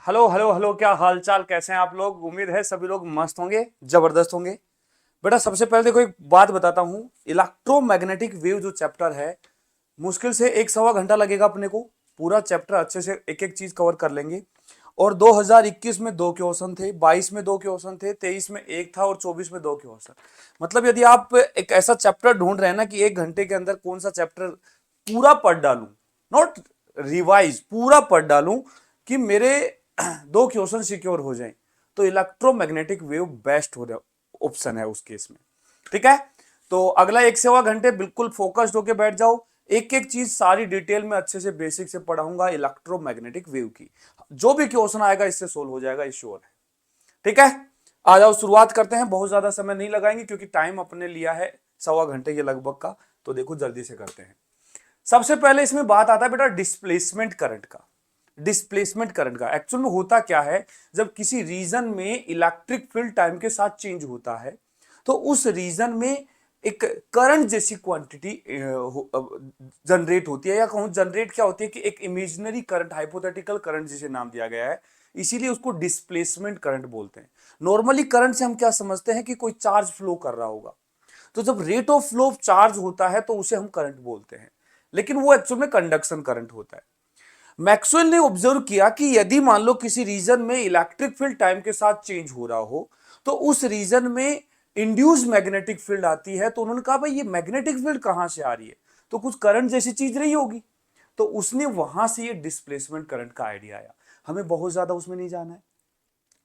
Hello hello hello, क्या हाल चाल, कैसे हैं आप लोग। उम्मीद है सभी लोग मस्त होंगे, जबरदस्त होंगे। बेटा सबसे पहले देखो एक बात बताता हूं। इलेक्ट्रोमैग्नेटिक वेव जो चैप्टर है, मुश्किल से एक सवा घंटा लगेगा अपने को। पूरा चैप्टर अच्छे से एक एक चीज कवर कर लेंगे। और 2021 में दो क्वेश्चन थे, 22 में दो क्वेश्चन थे, 23 में एक था और 24 में दो क्वेश्चन। मतलब यदि आप एक ऐसा चैप्टर ढूंढ रहे हैं ना कि एक घंटे के अंदर कौन सा चैप्टर पूरा पढ़ डालूं, नॉट रिवाइज, पूरा पढ़ डालूं कि मेरे दो क्वेश्चन सिक्योर हो जाएं, तो इलेक्ट्रोमैग्नेटिक वेव बेस्ट हो ऑप्शन है उस केस में। ठीक है, तो अगला एक सेवा घंटे बिल्कुल फोकस्ड होके बैठ जाओ। एक एक चीज सारी डिटेल में अच्छे से बेसिक से पढ़ाऊंगा इलेक्ट्रोमैग्नेटिक वेव की। जो भी क्वेश्चन आएगा इससे सोल्व हो जाएगा, श्योर है। ठीक है, आ जाओ शुरुआत करते हैं। बहुत ज्यादा समय नहीं लगाएंगे क्योंकि टाइम अपने लिया है सवा घंटे के लगभग का। तो देखो जल्दी से करते हैं। सबसे पहले इसमें बात आता है बेटा डिस्प्लेसमेंट करंट का। डिस्प्लेसमेंट करंट का एक्चुअल में होता क्या है, जब किसी रीजन में इलेक्ट्रिक फील्ड टाइम के साथ चेंज होता है तो उस रीजन में एक करंट जैसी क्वांटिटी जनरेट होती है, या कहूं जनरेट क्या होती है कि एक इमेजिनरी करंट, हाइपोथेटिकल करंट जिसे नाम दिया गया है, इसीलिए उसको डिस्प्लेसमेंट करंट बोलते हैं। नॉर्मली करंट से हम क्या समझते हैं कि कोई चार्ज फ्लो कर रहा होगा, तो जब rate of flow of charge होता है तो उसे हम करंट बोलते हैं, लेकिन वो एक्चुअल में कंडक्शन करंट होता है। मैक्सवेल ने ऑब्जर्व किया कि यदि मान लो किसी रीजन में इलेक्ट्रिक फील्ड टाइम के साथ चेंज हो रहा हो तो उस रीजन में इंड्यूस मैग्नेटिक फील्ड आती है। तो उन्होंने कहा भाई ये मैग्नेटिक फील्ड कहां से आ रही है, तो कुछ करंट जैसी चीज रही होगी। तो उसने वहां से ये डिस्प्लेसमेंट करंट का आइडिया आया। हमें बहुत ज्यादा उसमें नहीं जाना है,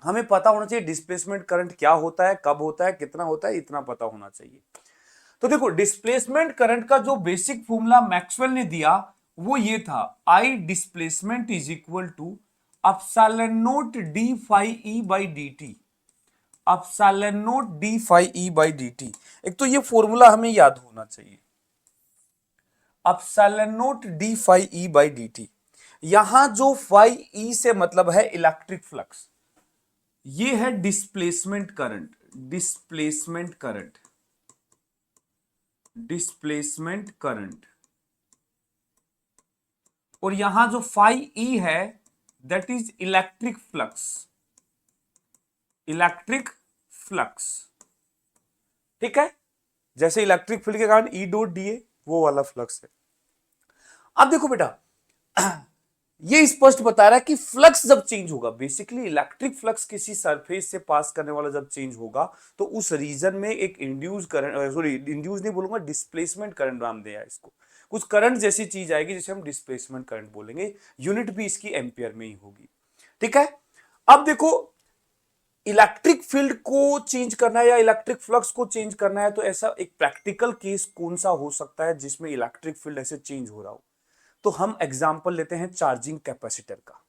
हमें पता होना चाहिए डिस्प्लेसमेंट करंट क्या होता है, कब होता है, कितना होता है, इतना पता होना चाहिए। तो देखो डिस्प्लेसमेंट करंट का जो बेसिक फॉर्मूला मैक्सवेल ने दिया वो ये था, I displacement is equal to epsilon naught d phi E by d t. Epsilon naught d phi E by d t, एक तो ये फॉर्मूला हमें याद होना चाहिए। Epsilon naught d phi E by d t, यहां जो फाई ई से मतलब है इलेक्ट्रिक फ्लक्स, ये है displacement current. Displacement current, displacement current. और यहां जो फाई ई है that is electric flux. Electric flux, ठीक है, जैसे इलेक्ट्रिक फील्ड के कारण ई डॉट डी ए, वो वाला फ्लक्स है। अब देखो बेटा ये स्पष्ट बता रहा है कि फ्लक्स जब चेंज होगा, बेसिकली इलेक्ट्रिक फ्लक्स किसी सरफेस से पास करने वाला जब चेंज होगा तो उस रीजन में एक इंड्यूस करंट, सॉरी इंड्यूस नहीं बोलूंगा, डिस्प्लेसमेंट करंट नाम दिया है इसको। कुछ करंट जैसी चीज आएगी जिसे हम डिस्प्लेसमेंट करंट बोलेंगे, यूनिट भी इसकी एम्पियर में ही होगी। ठीक है, अब देखो इलेक्ट्रिक फील्ड को चेंज करना है या इलेक्ट्रिक फ्लक्स को चेंज करना है, तो ऐसा एक प्रैक्टिकल केस कौन सा हो सकता है जिसमें इलेक्ट्रिक फील्ड ऐसे चेंज हो रहा हो। तो हम एग्जांपल लेते हैं चार्जिंग कैपेसिटर का।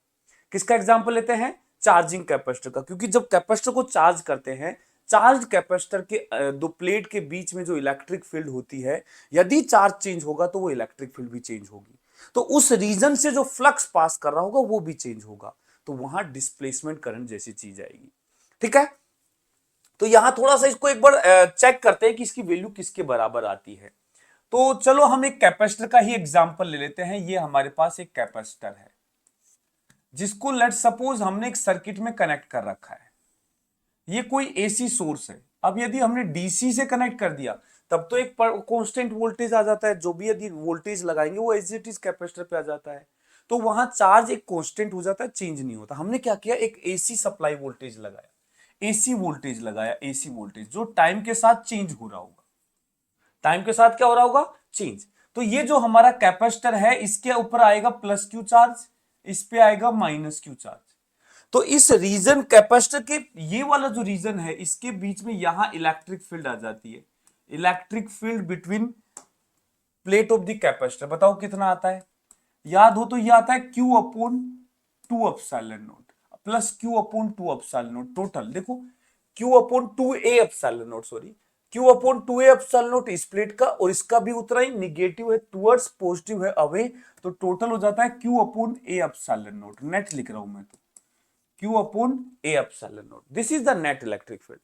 किसका एग्जांपल लेते हैं? चार्जिंग कैपेसिटर का, क्योंकि जब कैपेसिटर को चार्ज करते हैं, चार्ज कैपेसिटर के दो प्लेट के बीच में जो इलेक्ट्रिक फील्ड होती है, यदि चार्ज चेंज होगा तो वो इलेक्ट्रिक फील्ड भी चेंज होगी, तो उस रीजन से जो फ्लक्स पास कर रहा होगा वो भी चेंज होगा, तो वहां डिस्प्लेसमेंट करंट जैसी चीज आएगी। ठीक है, तो यहां थोड़ा सा इसको एक बार चेक करते हैं कि इसकी वैल्यू किसके बराबर आती है। तो चलो हम एक कैपेसिटर का ही एग्जांपल ले लेते हैं। ये हमारे पास एक कैपेसिटर है जिसको लेट सपोज हमने एक सर्किट में कनेक्ट कर रखा है। ये कोई एसी सोर्स है। अब यदि हमने डीसी से कनेक्ट कर दिया तब तो एक कांस्टेंट वोल्टेज आ जाता है, जो भी यदि वोल्टेज लगाएंगे वो एज इट इज कैपेसिटर पे आ जाता है, तो वहां चार्ज एक कांस्टेंट हो जाता है, चेंज नहीं होता। हमने क्या किया, एक एसी सप्लाई वोल्टेज लगाया, एसी वोल्टेज लगाया, एसी वोल्टेज जो टाइम के साथ चेंज हो रहा होगा। टाइम के साथ क्या हो रहा होगा, चेंज। तो ये जो हमारा कैपेसिटर है इसके ऊपर आएगा प्लस क्यू चार्ज, इस पे आएगा माइनस क्यू चार्ज। तो इस रीजन कैपेसिटर के ये वाला जो रीजन है इसके बीच में यहां इलेक्ट्रिक फील्ड आ जाती है। Electric field between plate of the capacitor, बताओ कितना आता है, याद हो तो ये आता है Q upon two epsilon naught plus Q upon two epsilon naught. Total देखो Q upon two A epsilon naught, sorry Q upon two A epsilon naught इस प्लेट का, और इसका भी उतना ही, निगेटिव है टुवर्ड्स, पॉजिटिव है अवे, तो टोटल हो जाता है Q upon A epsilon naught. Net लिख रहा हूं मैं तो Q upon A epsilon naught, this is the net electric field.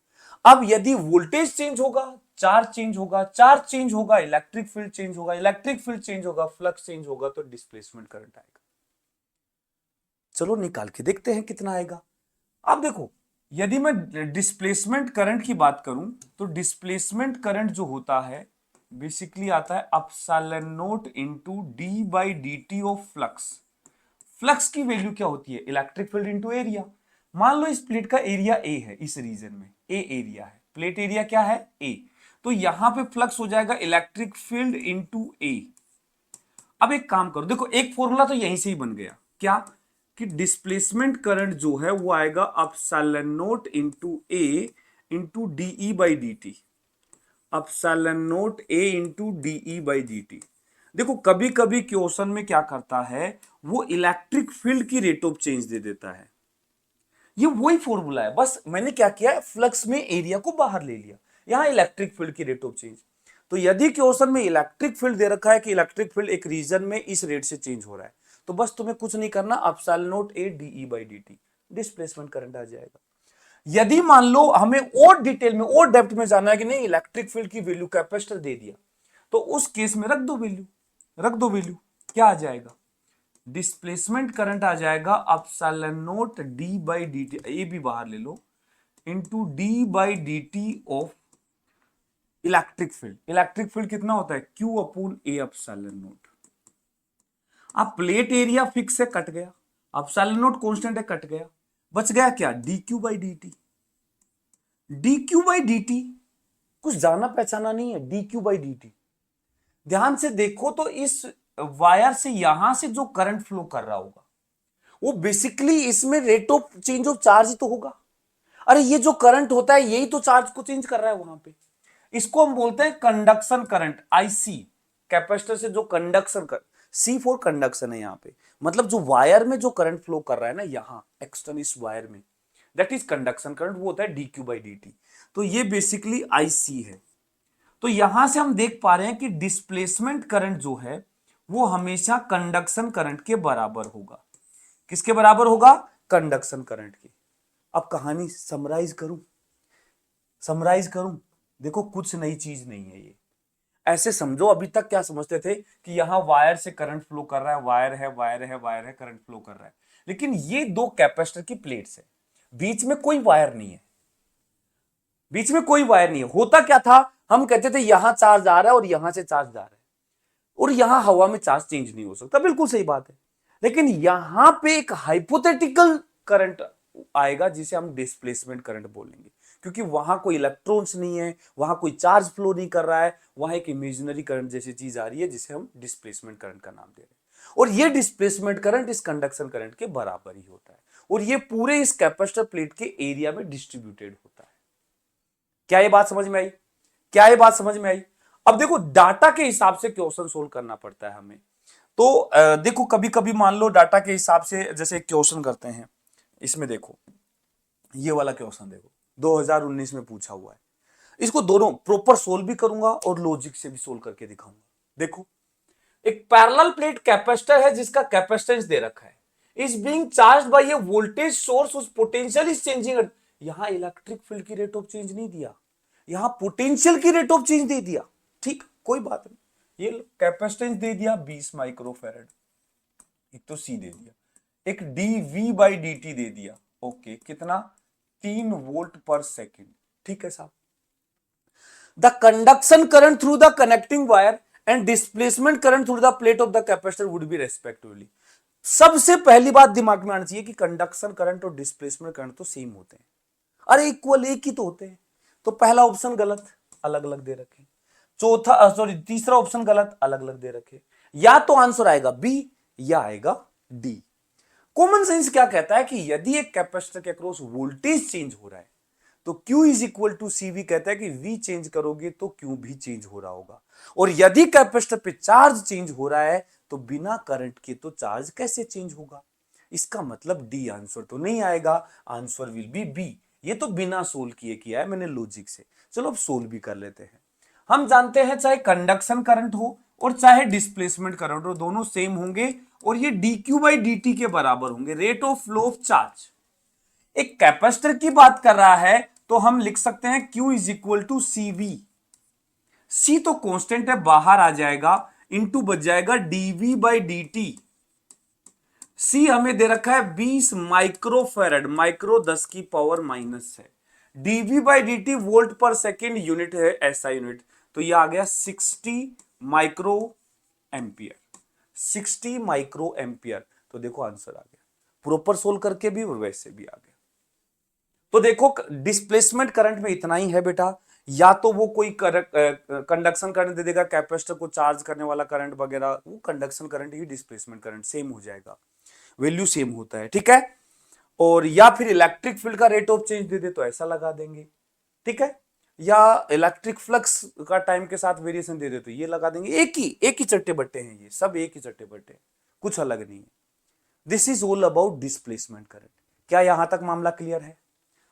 अब यदि वोल्टेज चेंज होगा, चार्ज चेंज होगा, चार्ज चेंज होगा, इलेक्ट्रिक फील्ड चेंज होगा, इलेक्ट्रिक फील्ड चेंज होगा, फ्लक्स चेंज होगा, तो डिस्प्लेसमेंट करंट आएगा। चलो निकाल के देखते हैं कितना आएगा। अब देखो, यदि मैं डिस्प्लेसमेंट करंट की बात करूं तो डिस्प्लेसमेंट करंट जो होता है बेसिकली आता है epsilon naught into D by d t of flux. Flux की वैल्यू क्या होती है? Electric field into area. मान लो इस प्लेट का एरिया ए है, इस रीजन में ए एरिया है, प्लेट एरिया क्या है? ए। तो यहां पे फ्लक्स हो जाएगा इलेक्ट्रिक फील्ड इनटू ए। अब एक काम करो, देखो एक फॉर्मूला तो यहीं से ही बन गया, क्या कि डिस्प्लेसमेंट करंट जो है वो आएगा epsilon naught into A into d E by d t. Epsilon naught A into d E by d t. देखो कभी कभी क्वेश्चन में क्या करता है, वो इलेक्ट्रिक फील्ड की रेट ऑफ चेंज दे देता है। ये वही फॉर्मूला है, बस मैंने क्या किया, फ्लक्स में एरिया को बाहर ले लिया, यहां इलेक्ट्रिक फील्ड की रेट ऑफ चेंज। तो यदि क्वेश्चन में इलेक्ट्रिक फील्ड दे रखा है कि इलेक्ट्रिक फील्ड एक रीजन में इस रेट से चेंज हो रहा है, तो बस तुम्हें कुछ नहीं करना, epsilon naught A d E by d displacement current आ जाएगा। यदि मान लो हमें और डिटेल में और डेप्थ में जाना है कि नहीं, इलेक्ट्रिक फील्ड की वैल्यू कैपेसिटर दे दिया, तो उस केस में रख दो वैल्यू, क्या आ जाएगा? डिस्प्लेसमेंट करंट आ जाएगा epsilon naught d by d t, A भी बाहर ले लो, into d by d t of electric field. Electric field कितना होता है? Q upon A epsilon naught. अब प्लेट एरिया फिक्स है, कट गया, एप्सिलॉन नॉट कांस्टेंट है, कट गया, बच गया क्या? D Q by d t. D Q by d t कुछ जाना पहचाना नहीं है, d Q by d t. ध्यान से देखो तो इस वायर से यहां से जो करंट फ्लो कर रहा होगा वो बेसिकली इसमें rate of change of charge तो होगा। अरे ये जो करंट होता है यही तो चार्ज को चेंज कर रहा है वहां पे। इसको हम बोलते हैं कंडक्शन करंट, आईसी। कैपेसिटर से जो कंडक्शन कर, सी फॉर कंडक्शन है यहां पे, मतलब जो वायर में जो करंट फ्लो कर रहा है ना यहां एक्सटर्नल इस वायर में, दैट इज कंडक्शन करंट, वो होता है d Q by d T. तो ये बेसिकली आईसी है। तो यहां से हम देख पा रहे हैं कि डिस्प्लेसमेंट करंट जो है वो हमेशा कंडक्शन करंट के बराबर होगा। किसके बराबर होगा? कंडक्शन करंट की। अब कहानी समराइज करूं, देखो कुछ नई चीज नहीं है ये, ऐसे समझो। अभी तक क्या समझते थे कि यहां वायर से करंट फ्लो कर रहा है, वायर है, करंट फ्लो कर रहा है, लेकिन ये दो कैपेसिटर की प्लेट्स है, बीच में कोई वायर नहीं है, होता क्या था, हम कहते थे यहां चार्ज आ रहा है और यहां से चार्ज जा रहा है, और यहां हवा में चार्ज चेंज नहीं हो सकता, बिल्कुल सही बात है। लेकिन यहां पे एक हाइपोथेटिकल करंट आएगा जिसे हम डिस्प्लेसमेंट करंट बोलेंगे, क्योंकि वहां कोई इलेक्ट्रॉन्स नहीं है, वहां कोई चार्ज फ्लो नहीं कर रहा है, वहां एक इमेजिनरी करंट जैसी चीज आ रही है जिसे हम डिस्प्लेसमेंट करंट का नाम दे रहे हैं। और ये डिस्प्लेसमेंट करंट इस कंडक्शन करंट के बराबर ही होता है, और ये पूरे इस कैपेसिटर प्लेट के एरिया में डिस्ट्रीब्यूटेड होता है। क्या ये बात समझ में आई? अब देखो डाटा के हिसाब से क्वेश्चन सोल्व करना पड़ता है हमें। तो देखो कभी कभी मान लो डाटा के हिसाब से जैसे क्वेश्चन करते हैं, इसमें देखो ये वाला क्वेश्चन देखो 2019 में पूछा हुआ है, इसको दोनों प्रॉपर सोल्व भी करूंगा और लॉजिक से भी सोल्व करके दिखाऊंगा। देखो एक पैरेलल प्लेट कैपेसिटर है जिसका कैपेसिटेंस दे रखा है, is being charged bye A voltage source उस पोटेंशियल इज चेंजिंग। यहां इलेक्ट्रिक फील्ड की रेट ऑफ चेंज नहीं दिया, यहां पोटेंशियल की रेट ऑफ चेंज दे दिया। ठीक, कोई बात नहीं, ये कैपेसिटेंस दे दिया 20 माइक्रोफैरड, एक तो सी दे दिया, एक dv बाई dt दे दिया, ओके कितना? 3 वोल्ट पर सेकेंड। ठीक है साहब, the conduction current through the connecting wire and displacement current through the plate of the capacitor would be respectively. सबसे पहली बात दिमाग में आना चाहिए कि कंडक्शन करंट और डिस्प्लेसमेंट करंट तो सेम होते हैं, अरे इक्वल एक ही तो होते हैं। तो पहला ऑप्शन गलत, अलग अलग दे रखे। तीसरा ऑप्शन गलत, अलग अलग दे रखे। या तो आंसर आएगा बी या आएगा डी। कॉमन सेंस क्या कहता है कि यदि एक कैपेसिटर के अक्रॉस वोल्टेज चेंज हो रहा है तो Q is equal to CV कहता है कि V चेंज करोगे तो Q भी चेंज हो रहा होगा, और यदि कैपेसिटर पे चार्ज चेंज हो रहा है तो बिना करंट के तो चार्ज कैसे चेंज होगा? इसका मतलब डी आंसर तो नहीं आएगा, आंसर विल बी बी। ये तो बिना सोल्व किए किया है मैंने लॉजिक से। चलो अब सोल्व भी कर लेते हैं। हम जानते हैं चाहे कंडक्शन करंट हो और चाहे डिस्प्लेसमेंट करंट हो, दोनों सेम होंगे और ये dq बाई dt के बराबर होंगे, rate of flow of charge. एक कैपेसिटर की बात कर रहा है तो हम लिख सकते हैं Q is equal to CV। C तो कांस्टेंट है, बाहर आ जाएगा, इंटू बच जाएगा dv बाई dt। सी हमें दे रखा है 20 माइक्रोफेरेड, माइक्रो 10 की पावर माइनस है, d V by d t volt per second unit है ऐसा यूनिट, तो ये आ गया 60 माइक्रो एम्पियर, 60 माइक्रो एम्पियर। तो देखो आंसर आ गया, प्रॉपर सोल्व करके भी और वैसे भी आ गया। तो देखो डिस्प्लेसमेंट करंट में इतना ही है बेटा, या तो वो कोई कंडक्शन करंट दे देगा, कैपेसिटर को चार्ज करने वाला करंट वगैरह, वो कंडक्शन करंट ही डिस्प्लेसमेंट करंट सेम हो जाएगा, वैल्यू सेम होता है, ठीक है। और या फिर इलेक्ट्रिक फील्ड का रेट ऑफ चेंज दे दे तो ऐसा लगा देंगे, ठीक है, या इलेक्ट्रिक फ्लक्स का टाइम के साथ वेरिएशन दे दे तो ये लगा देंगे। एक ही चट्टे बट्टे हैं, ये सब एक ही चट्टे बट्टे, कुछ अलग नहीं है। This is all about displacement current. क्या यहां तक मामला क्लियर है?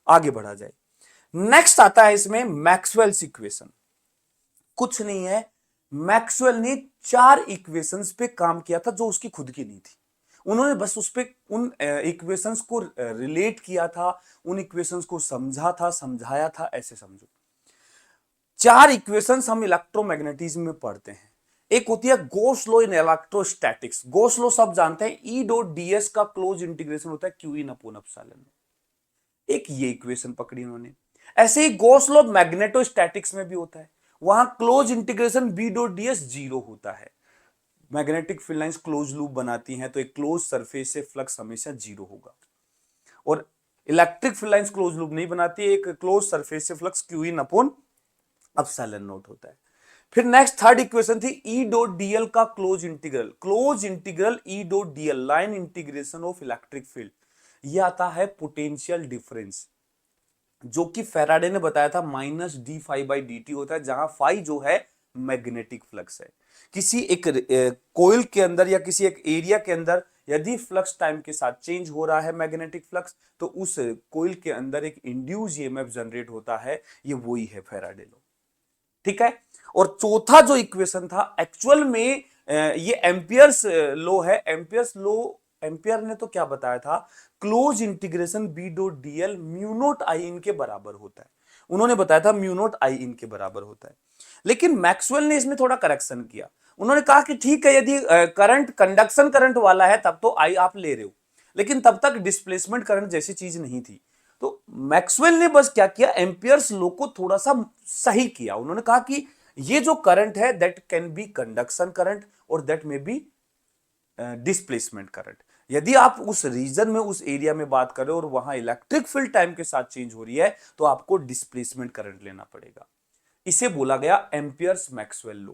आगे बढ़ा जाए। नेक्स्ट आता है इसमें मैक्सवेल्स इक्वेशन। कुछ नहीं है, मैक्सवेल ने 4 इक्वेशंस पे काम किया था जो उसकी खुद की नहीं थी, उन्होंने बस उस पे उन इक्वेशंस को रिलेट किया था, उन इक्वेशंस को समझा था, समझाया था, ऐसे समझो। 4 इक्वेशंस हम इलेक्ट्रोमैग्नेटिज्म में पढ़ते हैं। एक होती है Gauss law in electrostatics, Gauss law सब जानते हैं, ई डॉट डीएस का क्लोज इंटीग्रेशन होता है क्यू इन अपॉन एप्सिलॉन। एक ये इक्वेशन पकड़ी उन्होंने। ऐसे ही गॉस लॉ मैग्नेटोस्टैटिक्स में भी होता है, वहां close integration B dot d s zero होता है। Magnetic field lines close loop बनाती हैं तो एक क्लोज सरफेस से फ्लक्स हमेशा जीरो होगा, और electric field lines close loop नहीं बनाती, एक क्लोज सरफेस से flux q in upon epsilon naught होता है। फिर नेक्स्ट थर्ड इक्वेशन थी ई डॉट डीएल का close integral E dot d l, line integration of electric field. यह आता है पोटेंशियल डिफरेंस, जो कि फैराडे ने बताया था minus d phi by d t होता है, जहां फाई जो है मैग्नेटिक फ्लक्स है। किसी एक कोयल के अंदर या किसी एक एरिया के अंदर यदि फ्लक्स टाइम के साथ चेंज हो रहा है मैग्नेटिक फ्लक्स, तो उस कोयल के अंदर एक इंड्यूस ईएमएफ जनरेट होता है, ये वही है फैराडे लॉ, ठीक है। और चौथा जो इक्वेशन था एक्चुअल में ये एम्पियर्स लॉ है, एम्पियर्स लॉ, एम्पियर ने तो क्या बताया था, close integration B dot d l mu naught I in के बराबर होता है, उन्होंने बताया था म्यू नॉट आई इन के बराबर होता है। लेकिन मैक्सवेल ने इसमें थोड़ा करेक्शन किया, उन्होंने कहा कि ठीक है यदि करंट कंडक्शन करंट वाला है तब तो आई आप ले रहे हो, लेकिन तब तक डिस्प्लेसमेंट करंट जैसी चीज नहीं थी। तो मैक्सवेल ने बस क्या किया, एम्पियर्स लॉ को थोड़ा सा सही किया, उन्होंने कहा कि ये जो करंट है that can be conduction current और that may be displacement current. यदि आप उस रीजन में, उस एरिया में बात कर रहे हो और वहां इलेक्ट्रिक फील्ड टाइम के साथ चेंज हो रही है तो आपको डिस्प्लेसमेंट करंट लेना पड़ेगा। इसे बोला गया एम्पियर्स मैक्सवेल लॉ।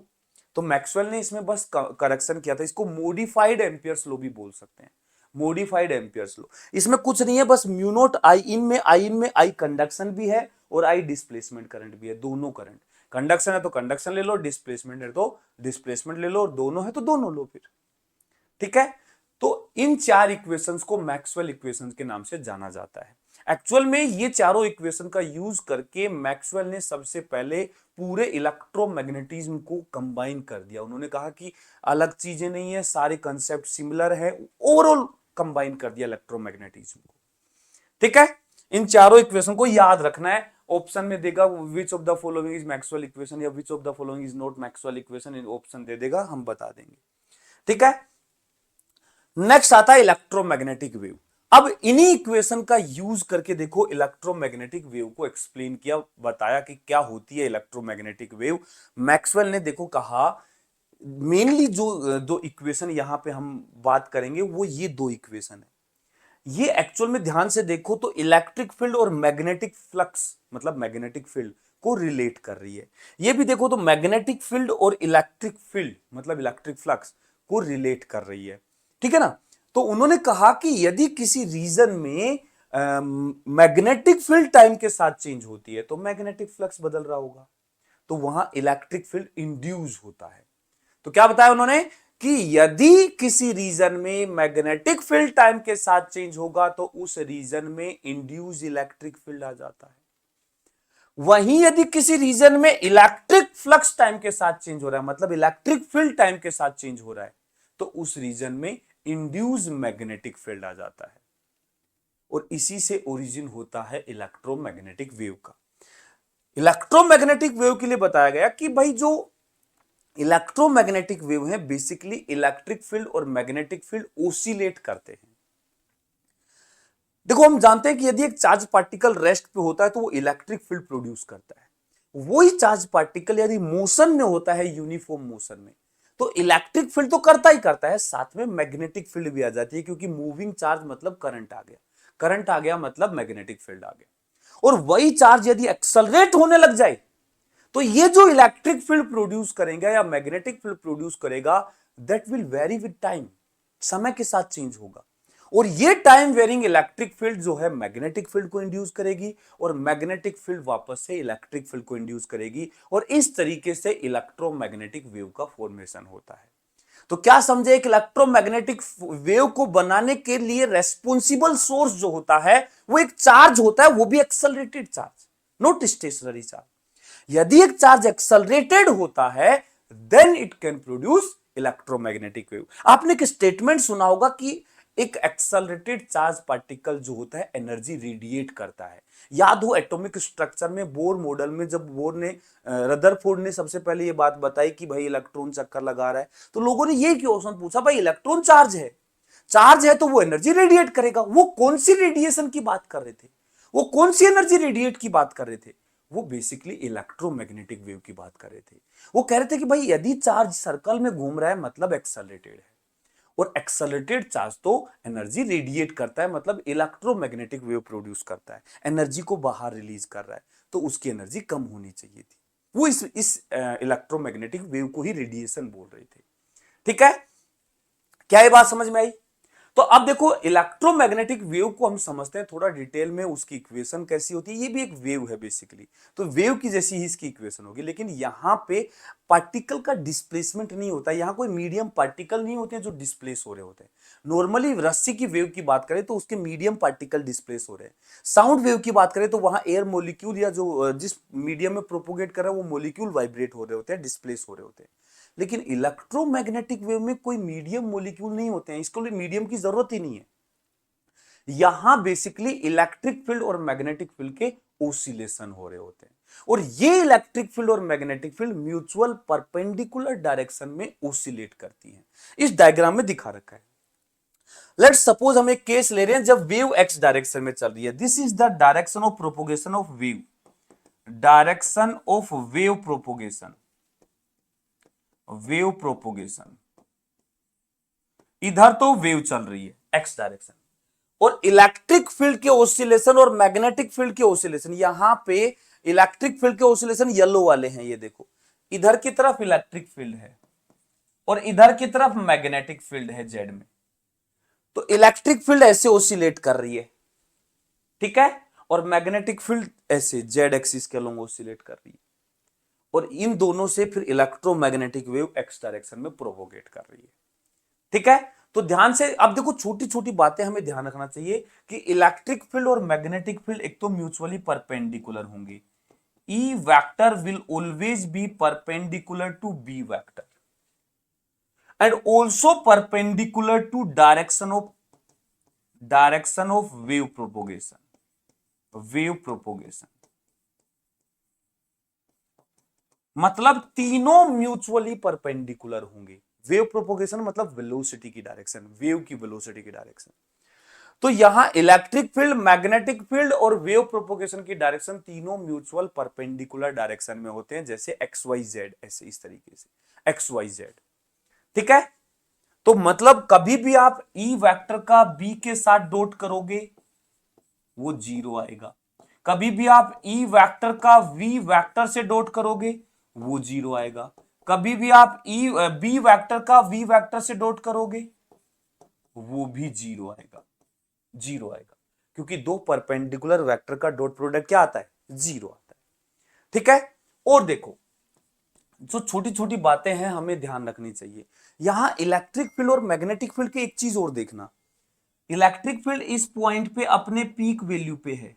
तो मैक्सवेल ने इसमें बस करेक्शन किया था, इसको मॉडिफाइड एम्पियर्स लॉ भी बोल सकते हैं, मॉडिफाइड एम्पियर्स लॉ। इसमें कुछ नहीं है, बस म्यू नॉट आई इन में, आई कंडक्शन भी है और आई डिस्प्लेसमेंट करंट भी है, दोनों करंट। कंडक्शन है तो कंडक्शन ले लो, डिस्प्लेसमेंट है तो डिस्प्लेसमेंट ले लो, और दोनों है तो दोनों लो फिर, ठीक है। तो इन 4 इक्वेशंस को मैक्सवेल इक्वेशंस के नाम से जाना जाता है। एक्चुअल में ये चारों इक्वेशन का यूज करके मैक्सवेल ने सबसे पहले पूरे इलेक्ट्रोमैग्नेटिज्म को कंबाइन कर दिया, उन्होंने कहा कि अलग चीजें नहीं है, सारे कंसेप्ट सिमिलर है, ओवरऑल कंबाइन कर दिया इलेक्ट्रोमैग्नेटिज्म को, ठीक है। इन चारों इक्वेशन को याद रखना है, ऑप्शन में देगा which of the following is Maxwell equation या which of the following is not Maxwell equation, इन ऑप्शन दे देगा, हम बता देंगे, ठीक है। नेक्स्ट आता है इलेक्ट्रोमैग्नेटिक वेव। अब इन्हीं इक्वेशन का यूज करके देखो इलेक्ट्रोमैग्नेटिक वेव को एक्सप्लेन किया, बताया कि क्या होती है इलेक्ट्रोमैग्नेटिक वेव। मैक्सवेल ने देखो कहा मेनली जो दो इक्वेशन यहां पे हम बात करेंगे वो ये दो इक्वेशन है, ये एक्चुअल में ध्यान से देखो तो इलेक्ट्रिक फील्ड और मैग्नेटिक फ्लक्स मतलब मैग्नेटिक फील्ड को रिलेट कर रही है। ये भी देखो तो मैग्नेटिक फील्ड और इलेक्ट्रिक फील्ड मतलब इलेक्ट्रिक फ्लक्स को रिलेट कर रही है, ठीक है ना। तो उन्होंने कहा कि यदि किसी रीजन में मैग्नेटिक फील्ड टाइम के साथ चेंज होती है तो मैग्नेटिक फ्लक्स बदल रहा होगा, तो वहां इलेक्ट्रिक फील्ड इंड्यूस होता है। तो क्या बताया उन्होंने कि यदि किसी रीजन में मैग्नेटिक फील्ड टाइम के साथ चेंज होगा तो उस रीजन में इंड्यूस इलेक्ट्रिक फील्ड आ जाता है। वहीं यदि किसी रीजन में इलेक्ट्रिक फ्लक्स टाइम के साथ चेंज हो रहा है मतलब इलेक्ट्रिक फील्ड टाइम के साथ चेंज हो रहा है तो उस रीजन में इंड्यूस मैग्नेटिक फील्ड आ जाता है, और इसी से ओरिजिन होता है इलेक्ट्रोमैग्नेटिक वेव का। इलेक्ट्रोमैग्नेटिक वेव के लिए बताया गया कि भाई जो इलेक्ट्रोमैग्नेटिक वेव है बेसिकली इलेक्ट्रिक फील्ड और मैग्नेटिक फील्ड ओसिलेट करते हैं। देखो हम जानते हैं कि यदि एक चार्ज पार्टिकल रेस्ट पे होता है तो वो इलेक्ट्रिक फील्ड प्रोड्यूस करता है। वही चार्ज पार्टिकल यदि मोशन में होता है, यूनिफॉर्म मोशन में, तो इलेक्ट्रिक फील्ड तो करता ही करता है, साथ में मैग्नेटिक फील्ड भी आ जाती है, क्योंकि मूविंग चार्ज मतलब करंट आ गया, करंट आ गया मतलब मैग्नेटिक फील्ड आ गया। और वही चार्ज यदि एक्सलरेट होने लग जाए तो ये जो इलेक्ट्रिक फील्ड प्रोड्यूस करेगा या मैग्नेटिक फील्ड प्रोड्यूस करेगा, that will very with time, समय के साथ चेंज होगा। और ये टाइम वेरिंग इलेक्ट्रिक फील्ड जो है मैग्नेटिक फील्ड को इंड्यूस करेगी और मैग्नेटिक फील्ड वापस से इलेक्ट्रिक फील्ड को इंड्यूस करेगी, और इस तरीके से इलेक्ट्रोमैग्नेटिक वेव का फॉर्मेशन होता है। तो क्या समझे, एक इलेक्ट्रोमैग्नेटिक वेव को बनाने के लिए रेस्पॉन्सिबल सोर्स जो होता है वो एक चार्ज होता है, वो भी accelerated charge, not stationary charge. यदि एक चार्ज एक्सेलरेटेड होता है then it can produce electromagnetic wave. आपने एक स्टेटमेंट सुना होगा कि एक एक्सेलरेटेड चार्ज पार्टिकल जो होता है एनर्जी रेडिएट करता है। याद हो एटॉमिक स्ट्रक्चर में बोर मॉडल में जब बोर ने रदरफोर्ड ने सबसे पहले ये बात बताई कि भाई इलेक्ट्रॉन चक्कर लगा रहा है, तो लोगों ने ये क्वेश्चन पूछा, भाई इलेक्ट्रॉन चार्ज है तो वो एनर्जी रेडिएट करेगा। वो कौन सी रेडिएशन की बात कर रहे थे, वो कौन सी एनर्जी रेडिएट की बात कर रहे थे? वो बेसिकली इलेक्ट्रोमैग्नेटिक वेव की बात कर रहे थे। वो कह रहे थे कि भाई यदि चार्ज सर्कल में घूम रहा है मतलब एक्सेलरेटेड है, और एक्सेलरेटेड चार्ज तो एनर्जी रेडिएट करता है मतलब इलेक्ट्रोमैग्नेटिक वेव प्रोड्यूस करता है, एनर्जी को बाहर रिलीज कर रहा है, तो उसकी एनर्जी कम होनी चाहिए थी। वो इस इलेक्ट्रोमैग्नेटिक वेव को ही रेडिएशन बोल रहे थे। ठीक है, क्या ये बात समझ में आई? तो अब देखो इलेक्ट्रोमैग्नेटिक वेव को हम समझते हैं थोड़ा डिटेल में, उसकी इक्वेशन कैसी होती है। ये भी एक वेव है बेसिकली, तो वेव की जैसी ही इसकी इक्वेशन होगी, लेकिन यहां पे पार्टिकल का डिस्प्लेसमेंट नहीं होता, यहां कोई मीडियम पार्टिकल नहीं होते हैं जो डिस्प्लेस हो रहे होते हैं। नॉर्मली रस्सी की वेव की बात करें तो उसके मीडियम पार्टिकल डिस्प्लेस हो रहे हैं। साउंड वेव की बात करें तो वहां एयर मोलिक्यूल या जो जिस मीडियम में प्रोपोगेट कर रहा है वो मोलिक्यूल वाइब्रेट हो रहे होते हैं, डिस्प्लेस हो रहे होते हैं। लेकिन इलेक्ट्रोमैग्नेटिक वेव में कोई मीडियम मोलिक्यूल नहीं होते हैं, इसके लिए मीडियम की जरूरत ही नहीं है। यहां बेसिकली इलेक्ट्रिक फील्ड और मैग्नेटिक फील्ड के ओसिलेशन हो रहे होते हैं, और ये इलेक्ट्रिक फील्ड और magnetic field mutual perpendicular direction में ओसिलेट करती हैं। इस डायग्राम में दिखा रखा है। लेट्स सपोज हम एक केस ले रहे हैं जब वेव एक्स डायरेक्शन में चल रही है। This is the direction of propagation of wave, direction of wave propagation, wave propagation. इधर तो वेव चल रही है एक्स डायरेक्शन, और इलेक्ट्रिक फील्ड के ऑसिलेशन और मैग्नेटिक फील्ड के ऑसिलेशन, यहां पे इलेक्ट्रिक फील्ड के ऑसिलेशन येलो वाले हैं, ये देखो इधर की तरफ इलेक्ट्रिक फील्ड है और इधर की तरफ मैग्नेटिक फील्ड है जेड में। तो इलेक्ट्रिक फील्ड ऐसे ऑसिलेट कर रही है, ठीक है, और मैग्नेटिक फील्ड ऐसे जेड एक्सिस के अलोंग ऑसिलेट कर रही है, और इन दोनों से फिर इलेक्ट्रोमैग्नेटिक वेव एक्स डायरेक्शन में प्रोपोगेट कर रही है। ठीक है, तो ध्यान से अब देखो छोटी छोटी बातें हमें ध्यान रखना चाहिए कि इलेक्ट्रिक फील्ड और मैग्नेटिक फील्ड एक तो म्यूचुअली परपेंडिकुलर होंगे। E vector will always be perpendicular to B vector and also perpendicular to direction of wave propagation, wave propagation. मतलब तीनों म्यूचुअली परपेंडिकुलर होंगे। वेव प्रोपोगेशन मतलब वेलोसिटी की डायरेक्शन, वेव की वेलोसिटी की डायरेक्शन। तो यहां इलेक्ट्रिक फील्ड, मैग्नेटिक फील्ड और वेव प्रोपोगेशन की डायरेक्शन तीनों म्यूचुअल परपेंडिकुलर डायरेक्शन में होते हैं, जैसे एक्स वाई जेड, ऐसे इस तरीके से एक्स वाई जेड। ठीक है, तो मतलब कभी भी आप ई वेक्टर का बी के साथ डॉट करोगे वो जीरो आएगा, कभी भी आप ई वेक्टर का वी वेक्टर से डॉट करोगे वो जीरो आएगा, कभी भी आप ई बी वेक्टर का वी वेक्टर से डॉट करोगे वो भी जीरो आएगा, जीरो आएगा, क्योंकि दो परपेंडिकुलर वेक्टर का डॉट प्रोडक्ट क्या आता है, जीरो आता है। ठीक है, और देखो जो छोटी छोटी बातें हैं हमें ध्यान रखनी चाहिए। यहां इलेक्ट्रिक फील्ड और मैग्नेटिक फील्ड की एक चीज और देखना, इलेक्ट्रिक फील्ड इस पॉइंट पे अपने पीक वैल्यू पे है,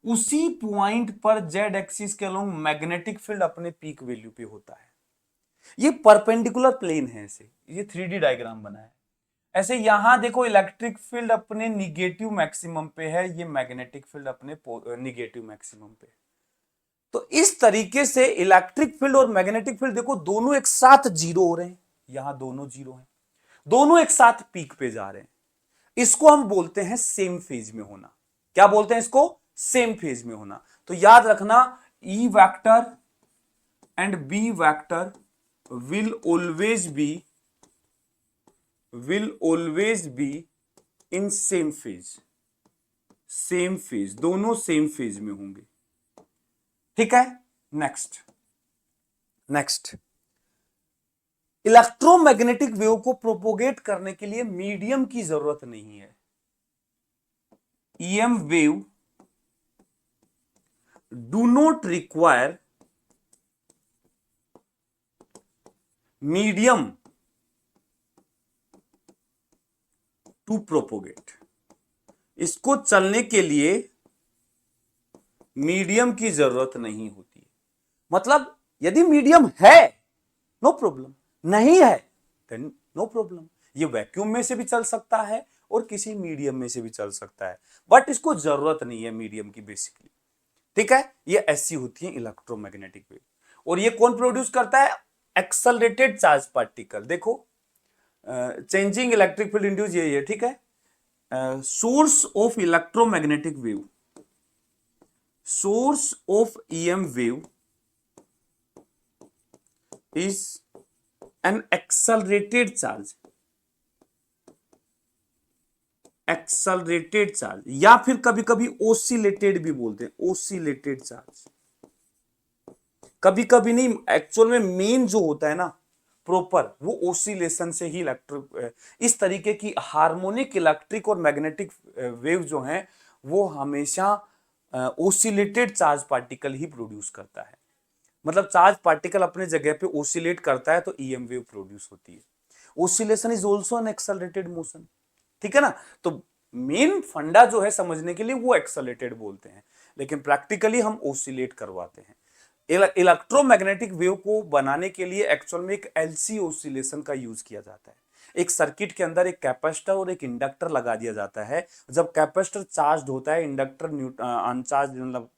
उसी पॉइंट पर जेड एक्सिस के अलोंग मैग्नेटिक फील्ड अपने पीक वैल्यू पे होता है। ये परपेंडिकुलर प्लेन है, ऐसे ये 3D डायग्राम बना है। ऐसे यहां देखो इलेक्ट्रिक फील्ड अपने निगेटिव मैक्सिमम पे है, ये मैग्नेटिक फील्ड अपने निगेटिव मैक्सिमम पे। तो इस तरीके से इलेक्ट्रिक फील्ड और मैग्नेटिक फील्ड देखो दोनों एक साथ जीरो हो रहे हैं, यहां दोनों जीरो हैं, दोनों एक साथ पीक पे जा रहे हैं। इसको हम बोलते हैं सेम फेज में होना। क्या बोलते हैं इसको? सेम फेज में होना। तो याद रखना E vector and B vector will always be in same phase. Same phase, दोनों सेम फेज में होंगे। ठीक है। नेक्स्ट इलेक्ट्रोमैग्नेटिक वेव को प्रोपोगेट करने के लिए मीडियम की जरूरत नहीं है। EM wave do not require medium to propagate. इसको चलने के लिए मीडियम की जरूरत नहीं होती है। मतलब यदि मीडियम है नो प्रॉब्लम, नहीं है देन नो प्रॉब्लम। ये वैक्यूम में से भी चल सकता है और किसी मीडियम में से भी चल सकता है, बट इसको जरूरत नहीं है मीडियम की बेसिकली। ठीक है। ये ऐसी होती है इलेक्ट्रोमैग्नेटिक वेव। और ये कौन प्रोड्यूस करता है? Accelerated charge particle. देखो चेंजिंग इलेक्ट्रिक फील्ड इंड्यूस ये है। ठीक है। Source of electromagnetic wave, source of EM wave is an accelerated charge, accelerated charge, या फिर कभी कभी ओसिलेटेड भी बोलते हैं, ओसिलेटेड चार्ज। कभी कभी नहीं, एक्चुअल में मेन जो होता है ना प्रॉपर, वो ओसिलेशन से ही इलेक्ट्रिक, इस तरीके की हार्मोनिक इलेक्ट्रिक और मैग्नेटिक वेव जो हैं वो हमेशा ओसिलेटेड चार्ज पार्टिकल ही प्रोड्यूस करता है। मतलब चार्ज पार्टिकल अपने जगह पे ओसिलेट करता है तो EM वेव प्रोड्यूस होती है। Oscillation is also an accelerated motion. ठीक है ना। तो मेन फंडा जो है समझने के लिए वो एक्सेलरेटेड बोलते हैं, लेकिन प्रैक्टिकली हम ओसिलेट करवाते हैं। इलेक्ट्रोमैग्नेटिक वेव को बनाने के लिए एक्चुअल में एक LC ओसिलेशन का यूज किया जाता है। एक सर्किट के अंदर एक कैपेसिटर और एक इंडक्टर लगा दिया जाता है। जब कैपेसिटर चार्ज होता है, इंडक्टर अनचार्ज मतलब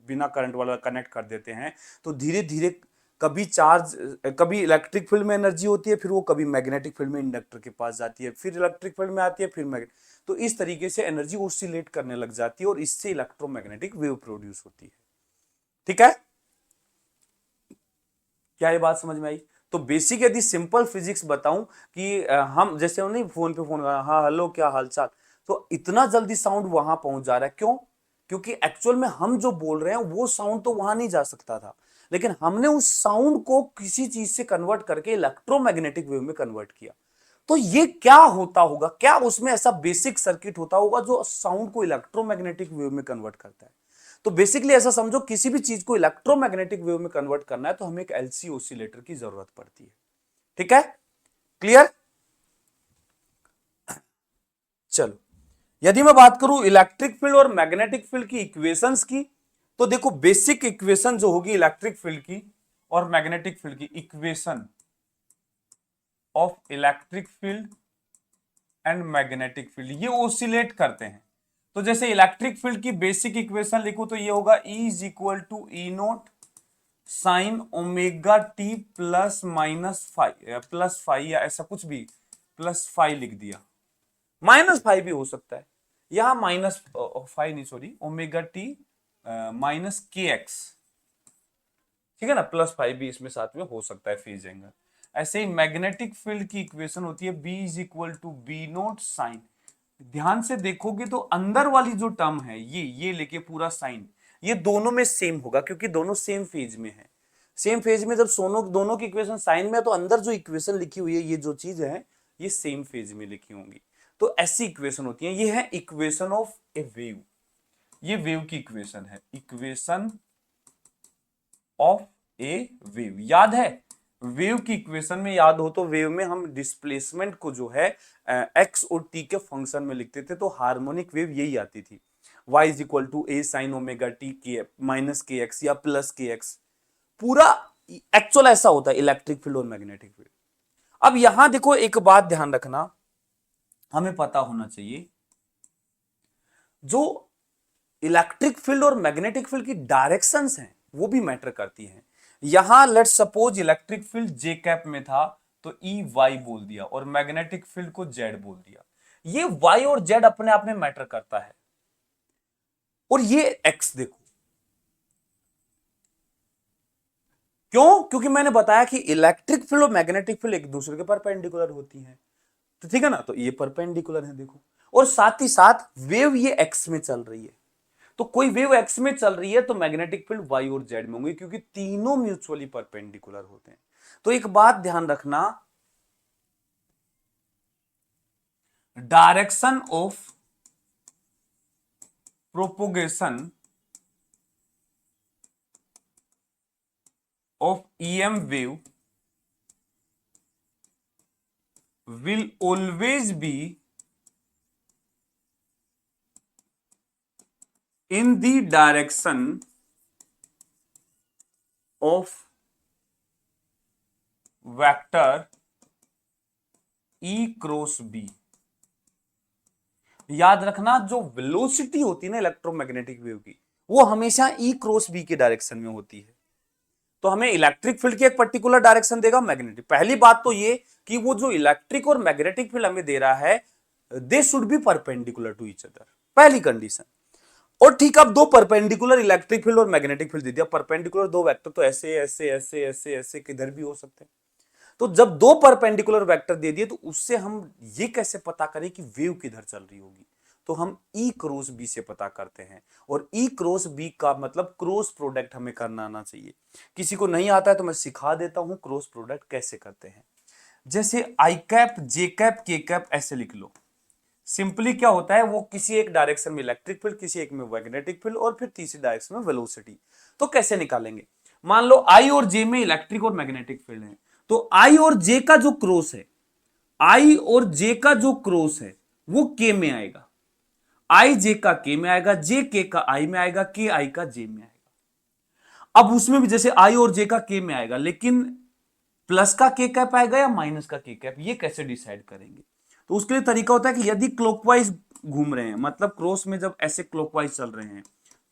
बिना करंट वाला कनेक्ट कर देते हैं, तो धीरे धीरे कभी चार्ज, कभी इलेक्ट्रिक फील्ड में एनर्जी होती है, फिर वो कभी मैग्नेटिक फील्ड में इंडक्टर के पास जाती है, फिर इलेक्ट्रिक फील्ड में आती है, फिर मैग्नेटिक। तो इस तरीके से एनर्जी ओसिलेट करने लग जाती है और इससे इलेक्ट्रोमैग्नेटिक वेव प्रोड्यूस होती है। ठीक है। क्या ये बात समझ में आई? तो बेसिक यदि सिंपल फिजिक्स बताऊं कि हम जैसे नहीं फोन पे फोन कर, हाँ हेलो क्या हालचाल, तो इतना जल्दी साउंड वहां पहुंच जा रहा है। क्यों? क्योंकि एक्चुअल में हम जो बोल रहे हैं वो साउंड तो वहां नहीं जा सकता था, लेकिन हमने उस साउंड को किसी चीज से कन्वर्ट करके इलेक्ट्रोमैग्नेटिक वेव में कन्वर्ट किया। तो ये क्या होता होगा, क्या उसमें ऐसा बेसिक सर्किट होता होगा जो साउंड को इलेक्ट्रोमैग्नेटिक वेव में कन्वर्ट करता है? तो बेसिकली ऐसा समझो, किसी भी चीज को इलेक्ट्रोमैग्नेटिक वेव में कन्वर्ट करना है तो हमें एक LC ओसिलेटर की जरूरत पड़ती है। ठीक है। क्लियर? चलो, यदि मैं बात करूं इलेक्ट्रिक फील्ड और मैग्नेटिक फील्ड की इक्वेशंस की, तो देखो बेसिक इक्वेशन जो होगी इलेक्ट्रिक फील्ड की और मैग्नेटिक फील्ड की, equation of electric field and magnetic field, ये ओसिलेट करते हैं। तो जैसे इलेक्ट्रिक फील्ड की बेसिक इक्वेशन लिखो तो ये होगा E is equal to E naught sine omega t plus minus five, plus five या ऐसा कुछ भी, प्लस फाइव लिख दिया, माइनस फाइव भी हो सकता है, यहां माइनस फाइव नहीं sorry, omega t minus KX। ठीक है ना, प्लस फाइव भी इसमें साथ में हो सकता है फेज एंगल। ऐसे ही मैग्नेटिक फील्ड की इक्वेशन होती है B is equal to B naught sine, ध्यान से देखोगे तो अंदर वाली जो टर्म है ये लेके पूरा साइन, ये दोनों में सेम होगा क्योंकि दोनों सेम फेज में है। सेम फेज में जब दोनों की इक्वेशन साइन में, तो अंदर जो इक्वेशन लिखी हुई है, ये जो चीज है ये सेम फेज में लिखी होंगी। तो ऐसी इक्वेशन होती है। ये है इक्वेशन ऑफ ए वेव, ये वेव की इक्वेशन है, इक्वेशन ऑफ ए वेव। याद है वेव की इक्वेशन में, याद हो तो वेव में हम डिस्प्लेसमेंट को जो है x और t के फंक्शन में लिखते थे, तो हार्मोनिक वेव यही आती थी, y is equal to a sine omega t के माइनस KX या प्लस KX। पूरा एक्चुअल ऐसा होता है इलेक्ट्रिक फील्ड और मैग्नेटिक फील्ड। अब यहां देखो एक बात ध्यान रखना, हमें पता होना चाहिए, जो इलेक्ट्रिक फील्ड और मैग्नेटिक फील्ड की डायरेक्शंस हैं वो भी मैटर करती हैं। यहां let's suppose electric field J cap में था तो ई वाई बोल दिया और मैग्नेटिक फील्ड को जेड बोल दिया। ये वाई और जेड अपने आप में मैटर करता है। और ये एक्स देखो, क्यों? क्योंकि मैंने बताया कि इलेक्ट्रिक फील्ड और मैग्नेटिक फील्ड एक दूसरे के परपेंडिकुलर होती हैं, तो ठीक है ना, तो ये परपेंडिकुलर है देखो। और साथ ही साथ वेव ये एक्स में चल रही है, तो कोई वेव एक्स में चल रही है तो मैग्नेटिक फील्ड वाई और जेड में होंगे, क्योंकि तीनों म्यूचुअली परपेंडिकुलर होते हैं। तो एक बात ध्यान रखना, direction of propagation of EM wave will always be in the direction of vector E cross B। याद रखना, जो वेलोसिटी होती है ना इलेक्ट्रोमैग्नेटिक वेव की, वो हमेशा E क्रॉस B के डायरेक्शन में होती है। तो हमें इलेक्ट्रिक फील्ड की एक पर्टिकुलर डायरेक्शन देगा मैग्नेटिक। पहली बात तो ये कि वो जो इलेक्ट्रिक और मैग्नेटिक फील्ड हमें दे रहा है, they should be perpendicular to each other, पहली कंडीशन। और ठीक, अब दो परपेंडिकुलर इलेक्ट्रिक फील्ड और मैग्नेटिक फील्ड दे दिया। परपेंडिकुलर दो वेक्टर तो ऐसे ऐसे ऐसे ऐसे ऐसे किधर भी हो सकते हैं। तो जब दो परपेंडिकुलर वेक्टर दे दिए तो उससे हम ये कैसे पता करें कि वेव किधर चल रही होगी? तो हम E क्रॉस B से पता करते हैं। और E क्रॉस B का मतलब क्रॉस प्रोडक्ट हमें करना आना चाहिए। किसी को नहीं आता है तो मैं सिखा देता हूं क्रॉस प्रोडक्ट कैसे करते हैं। जैसे I cap, J cap, K cap ऐसे लिख लो। सिंपली क्या होता है, वो किसी एक डायरेक्शन में इलेक्ट्रिक फील्ड, किसी एक में मैग्नेटिक फील्ड और फिर तीसरी डायरेक्शन में वेलोसिटी। तो कैसे निकालेंगे? मान लो I और J में इलेक्ट्रिक और मैग्नेटिक फील्ड है, तो I और J का जो क्रॉस है, I और J का जो क्रॉस है वो K में आएगा। I J का K में आएगा, J K का I में आएगा, K I का J में आएगा। अब उसमें भी जैसे I और J का K में आएगा, लेकिन प्लस का K कैप आएगा या माइनस का K कैप, ये कैसे डिसाइड करेंगे? तो उसके लिए तरीका होता है कि यदि क्लॉकवाइज घूम रहे हैं, मतलब क्रॉस में जब ऐसे क्लॉकवाइज चल रहे हैं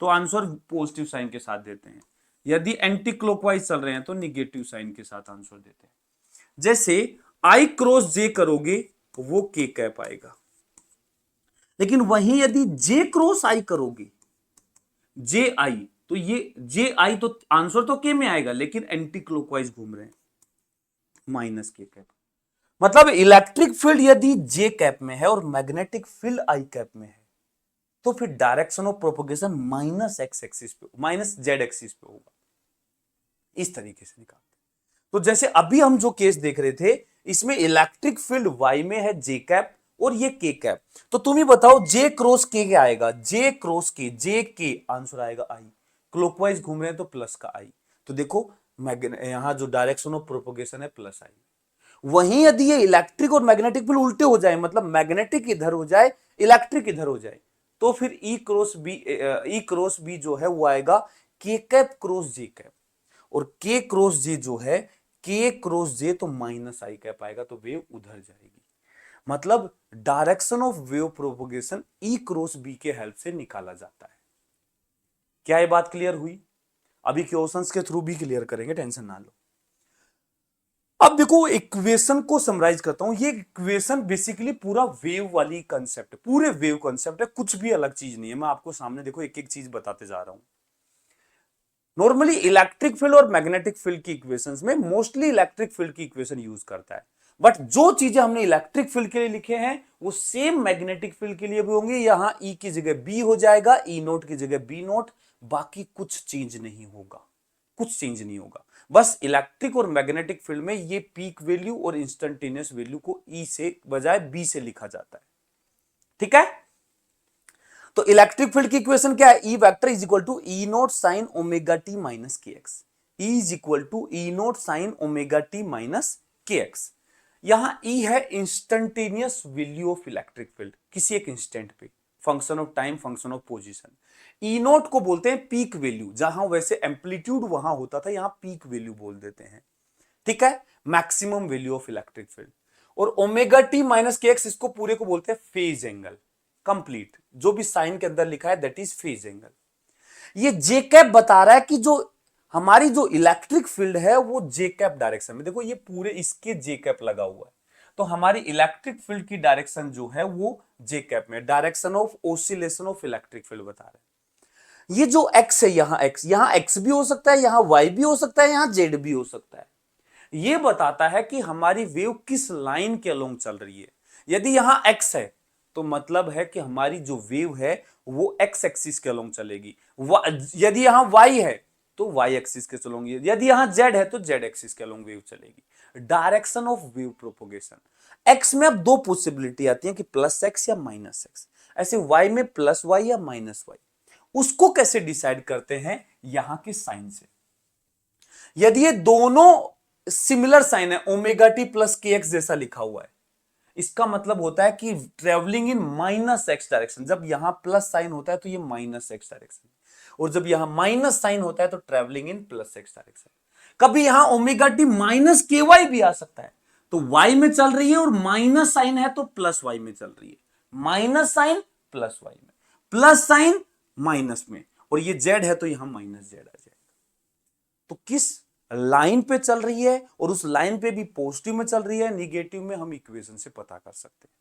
तो आंसर पॉजिटिव साइन के साथ देते हैं। यदि एंटी क्लॉकवाइज चल रहे हैं तो निगेटिव साइन के साथ आंसर देते हैं। जैसे I क्रॉस J करोगे तो वो K कैप आएगा, लेकिन वहीं यदि J क्रॉस I करोगे, J I, तो ये J I तो आंसर तो K में आएगा, लेकिन एंटी क्लॉकवाइज घूम रहे हैं, माइनस K कैप। मतलब इलेक्ट्रिक फील्ड यदि J कैप में है और मैग्नेटिक फील्ड I कैप में है, तो फिर direction of propagation minus x axis पे, माइनस जेड एक्सिस पे होगा। इस तरीके से निकालते। तो जैसे अभी हम जो केस देख रहे थे, इसमें इलेक्ट्रिक फील्ड Y में है J कैप और ये K कैप। तो तुम ही बताओ J क्रॉस K क्या आएगा? J cross K, J K answer आएगा I। क्लॉकवाइज घूम रहे हैं तो प्लस का I। तो देखो यहां जो डायरेक्शन ऑफ प्रोपोगेशन है प्लस I। वहीं यदि ये इलेक्ट्रिक और मैग्नेटिक फील्ड उल्टे हो जाए, मतलब मैग्नेटिक इधर हो जाए, इलेक्ट्रिक इधर हो जाए, तो फिर E क्रॉस B जो है वो आएगा K cap cross J cap. और K क्रॉस J जो है K क्रॉस J तो माइनस I कैप आएगा, तो वेव उधर जाएगी। मतलब direction of wave propagation E cross B के हेल्प से निकाला जाता है। क्या ये बात क्लियर हुई? अभी क्वेश्चंस के थ्रू भी क्लियर करेंगे, टेंशन ना लो। अब देखो इक्वेशन को समराइज करता हूं। ये इक्वेशन बेसिकली पूरा वेव वाली कंसेप्ट है, पूरे वेव कंसेप्ट है, कुछ भी अलग चीज नहीं है। मैं आपको सामने देखो एक एक चीज बताते जा रहा हूं। नॉर्मली इलेक्ट्रिक फील्ड और मैग्नेटिक फील्ड की इक्वेशंस में मोस्टली इलेक्ट्रिक फील्ड की इक्वेशन यूज करता है, बट जो चीजें हमने इलेक्ट्रिक फील्ड के लिए लिखे हैं वो सेम मैग्नेटिक फील्ड के लिए भी होंगे। यहां E की जगह B हो जाएगा, E नोट की जगह B नोट, बाकी कुछ चेंज नहीं होगा, कुछ चेंज नहीं होगा। बस इलेक्ट्रिक और मैग्नेटिक फील्ड में ये पीक वैल्यू और इंस्टेंटेनियस वैल्यू को E से बजाय B से लिखा जाता है। ठीक है, तो इलेक्ट्रिक फील्ड की इक्वेशन क्या है? E vector is equal to E naught sine omega t minus k x. E is equal to E naught sine omega t minus k x. यहां E है instantaneous value of electric field, किसी एक instant पे, function of time, function of position. E naught को बोलते हैं peak value, जहां वैसे एम्पलीट्यूड वहां होता था, यहां पीक वैल्यू बोल देते हैं। ठीक है, maximum value of electric field. और omega t minus k x, इसको पूरे को बोलते हैं फेज एंगल। कंप्लीट जो भी साइन के अंदर लिखा है दैट इज फेज एंगल। ये जे कैप बता रहा है कि जो हमारी जो इलेक्ट्रिक फील्ड है वो जे कैप डायरेक्शन में, देखो ये पूरे इसके जे कैप लगा हुआ है, तो हमारी इलेक्ट्रिक फील्ड की डायरेक्शन जो है वो जे कैप में, direction of oscillation of electric field बता रहे हैं। ये जो एक्स है, यहां एक्स भी हो सकता है, यहां वाई भी हो सकता है, यहां जेड भी हो सकता है। ये बताता है कि हमारी वेव किस लाइन के अलोंग चल रही है। यदि यहां एक्स है तो मतलब है कि हमारी जो वेव है वो एक्स एक्सिस के अलोंग चलेगी। यदि यहां वाई है तो वाई एक्सिस के चलोंगी, यदि यहां जेड है तो जेड एक्सिस के अलोंग वेव चलेगी। Direction of wave propagation, x में अब दो पॉसिबिलिटी आती है कि प्लस एक्स या माइनस एक्स, ऐसे वाई में प्लस वाई या माइनस वाई। उसको कैसे डिसाइड करते हैं, यहां के साइन से। यदि ये दोनों सिमिलर साइन है, ओमेगा टी प्लस के एक्स जैसा लिखा हुआ है, इसका मतलब होता है कि travelling in minus x direction. जब यहां प्लस साइन होता है तो ये माइनस एक्स डायरेक्शन, और जब यहां माइनस साइन होता है तो travelling in plus x direction. कभी यहां ओमेगा टी माइनस के वाई भी आ सकता है, तो वाई में चल रही है और माइनस साइन है तो प्लस वाई में चल रही है, माइनस साइन प्लस वाई में, प्लस साइन माइनस में, और ये जेड है तो यहां माइनस जेड आ जाएगा। तो किस लाइन पे चल रही है और उस लाइन पे भी पॉजिटिव में चल रही है निगेटिव में, हम इक्वेशन से पता कर सकते हैं।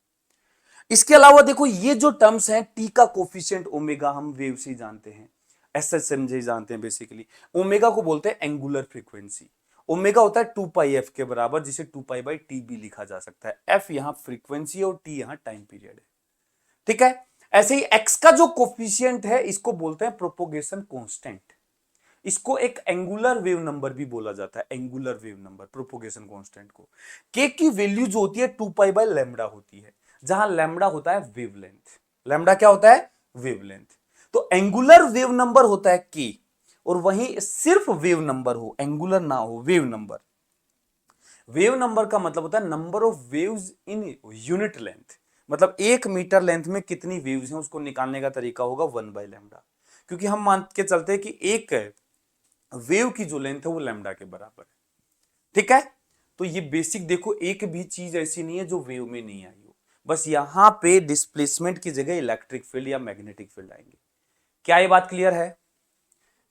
इसके अलावा देखो ये जो टर्म्स हैं, टी का कोफिशिएंट ओमेगा हम वेव से जानते हैं, एसएसएम से जानते हैं बेसिकली। ओमेगा को बोलते हैं एंगुलर फ्रीक्वेंसी। ओमेगा होता है 2 पाई एफ के बराबर, जिसे 2 पाई बाई टी भी लिखा जा सकता है। एफ यहां फ्रीक्वेंसी और टी यहां टाइम पीरियड है, ठीक है। ऐसे ही एक्स का जो कोफिशिएंट है इसको बोलते हैं प्रोपोगेशन कांस्टेंट। इसको एक एंगुलर वेव नंबर भी बोला जाता है, angular wave number propagation constant को। के की वैल्यू जो होती है 2 पाई बाय लैम्डा होती है, जहां लैम्डा होता है वेवलेंथ। लैम्डा क्या होता है, वेवलेंथ। तो एंगुलर वेव नंबर होता है के, और वहीं सिर्फ वेव नंबर हो, एंगुलर ना हो, वेव नंबर। वेव नंबर का मतलब होता है number of waves in unit length, मतलब 1 मीटर लेंथ में कितनी वेव्स हैं उसको निकालने का तरीका होगा 1 बाय लैम्डा। क्योंकि हम मान के चलते हैं कि एक वेव की जो लेंथ है वो लैम्डा के बराबर है, ठीक है। तो ये बेसिक देखो, एक भी चीज ऐसी नहीं है जो वेव में नहीं आई हो, बस यहां पे डिस्प्लेसमेंट की जगह इलेक्ट्रिक फील्ड या मैग्नेटिक फील्ड आएंगे। क्या ये बात क्लियर है,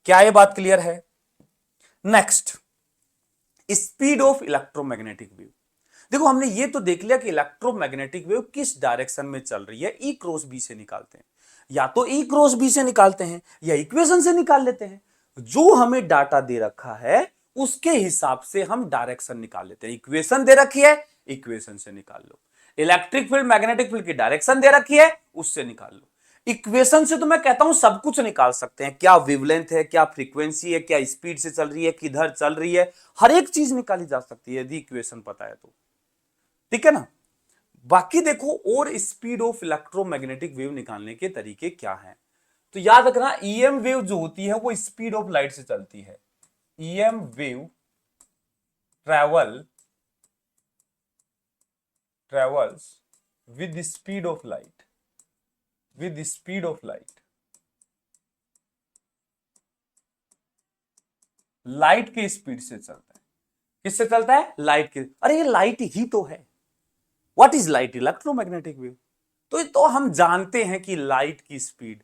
क्या ये बात क्लियर है? Next, speed of electromagnetic wave. देखो हमने ये तो देख लिया कि इलेक्ट्रोमैग्नेटिक वेव किस डायरेक्शन में चल रही है, ई क्रॉस बी से निकालते हैं, या तो ई क्रॉस बी से निकालते हैं या इक्वेशन से निकाल लेते हैं। जो हमें डाटा दे रखा है उसके हिसाब से हम डायरेक्शन निकाल लेते हैं। इक्वेशन दे रखी है, इक्वेशन से निकाल लो। इलेक्ट्रिक फील्ड मैग्नेटिक फील्ड की डायरेक्शन दे रखी है, उससे निकाल लो। इक्वेशन से तो मैं कहता हूं सब कुछ निकाल सकते हैं, क्या वेवलेंथ है, क्या फ्रीक्वेंसी है, क्या स्पीड से चल रही है, किधर चल रही है, हर एक चीज निकाली जा सकती है यदि इक्वेशन पता है तो, ठीक है ना। बाकी देखो और स्पीड ऑफ इलेक्ट्रोमैग्नेटिक वेव निकालने के तरीके क्या हैं, तो याद रखना ईएम वेव जो होती है वो स्पीड ऑफ लाइट से चलती है। EM wave travels with speed of light, with speed of light. Light के स्पीड से चलता है, किससे चलता है, लाइट के। अरे ये लाइट ही तो है। What is light, electromagnetic wave. तो हम जानते हैं कि लाइट की स्पीड,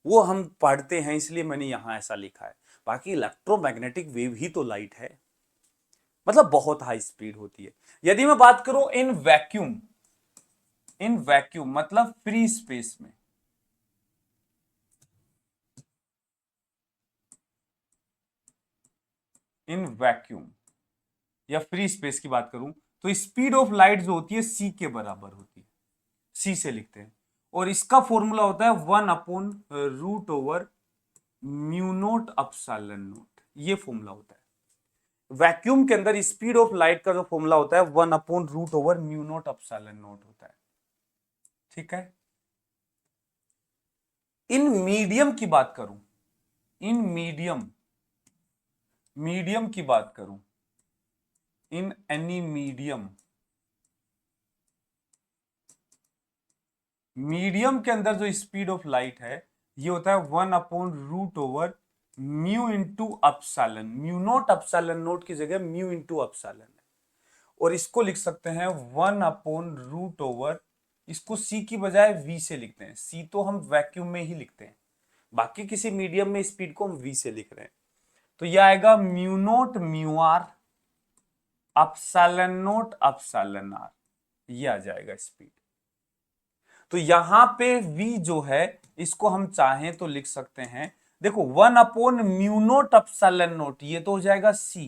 वो हम पढ़ते हैं इसलिए मैंने यहां ऐसा लिखा है। बाकी इलेक्ट्रोमैग्नेटिक वेव ही तो लाइट है, मतलब बहुत हाई स्पीड होती है। यदि मैं बात करूं इन वैक्यूम, इन वैक्यूम मतलब फ्री स्पेस में, इन वैक्यूम या फ्री स्पेस की बात करूं तो स्पीड ऑफ लाइट जो होती है सी के बराबर होती है, सी से लिखते हैं। और इसका फॉर्मूला होता है 1/√ओवर म्यू नोट अपसाइलन नोट, ये फॉर्मूला होता है। वैक्यूम के अंदर स्पीड ऑफ लाइट का जो फॉर्मूला होता है 1/√ओवर म्यू नोट अपसाइलन नोट होता है, ठीक है। इन मीडियम की बात करूं, इन मीडियम, मीडियम की बात करूं, इन एनी मीडियम, मीडियम के अंदर जो स्पीड ऑफ लाइट है ये होता है 1/√ओवर mu into epsilon, mu naught epsilon naught की जगह म्यू इंटू अपसाइलन है। और इसको लिख सकते हैं 1/√ओवर, इसको सी की बजाय वी से लिखते हैं, सी तो हम वैक्यूम में ही लिखते हैं, बाकी किसी मीडियम में स्पीड को हम वी से लिख रहे हैं। तो यह आएगा mu naught mu r epsilon naught epsilon r, ये आ जाएगा स्पीड। तो यहां पे v जो है इसको हम चाहें तो लिख सकते हैं, देखो 1 म्यू नोट अपसाइलन नोट, ये तो हो जाएगा c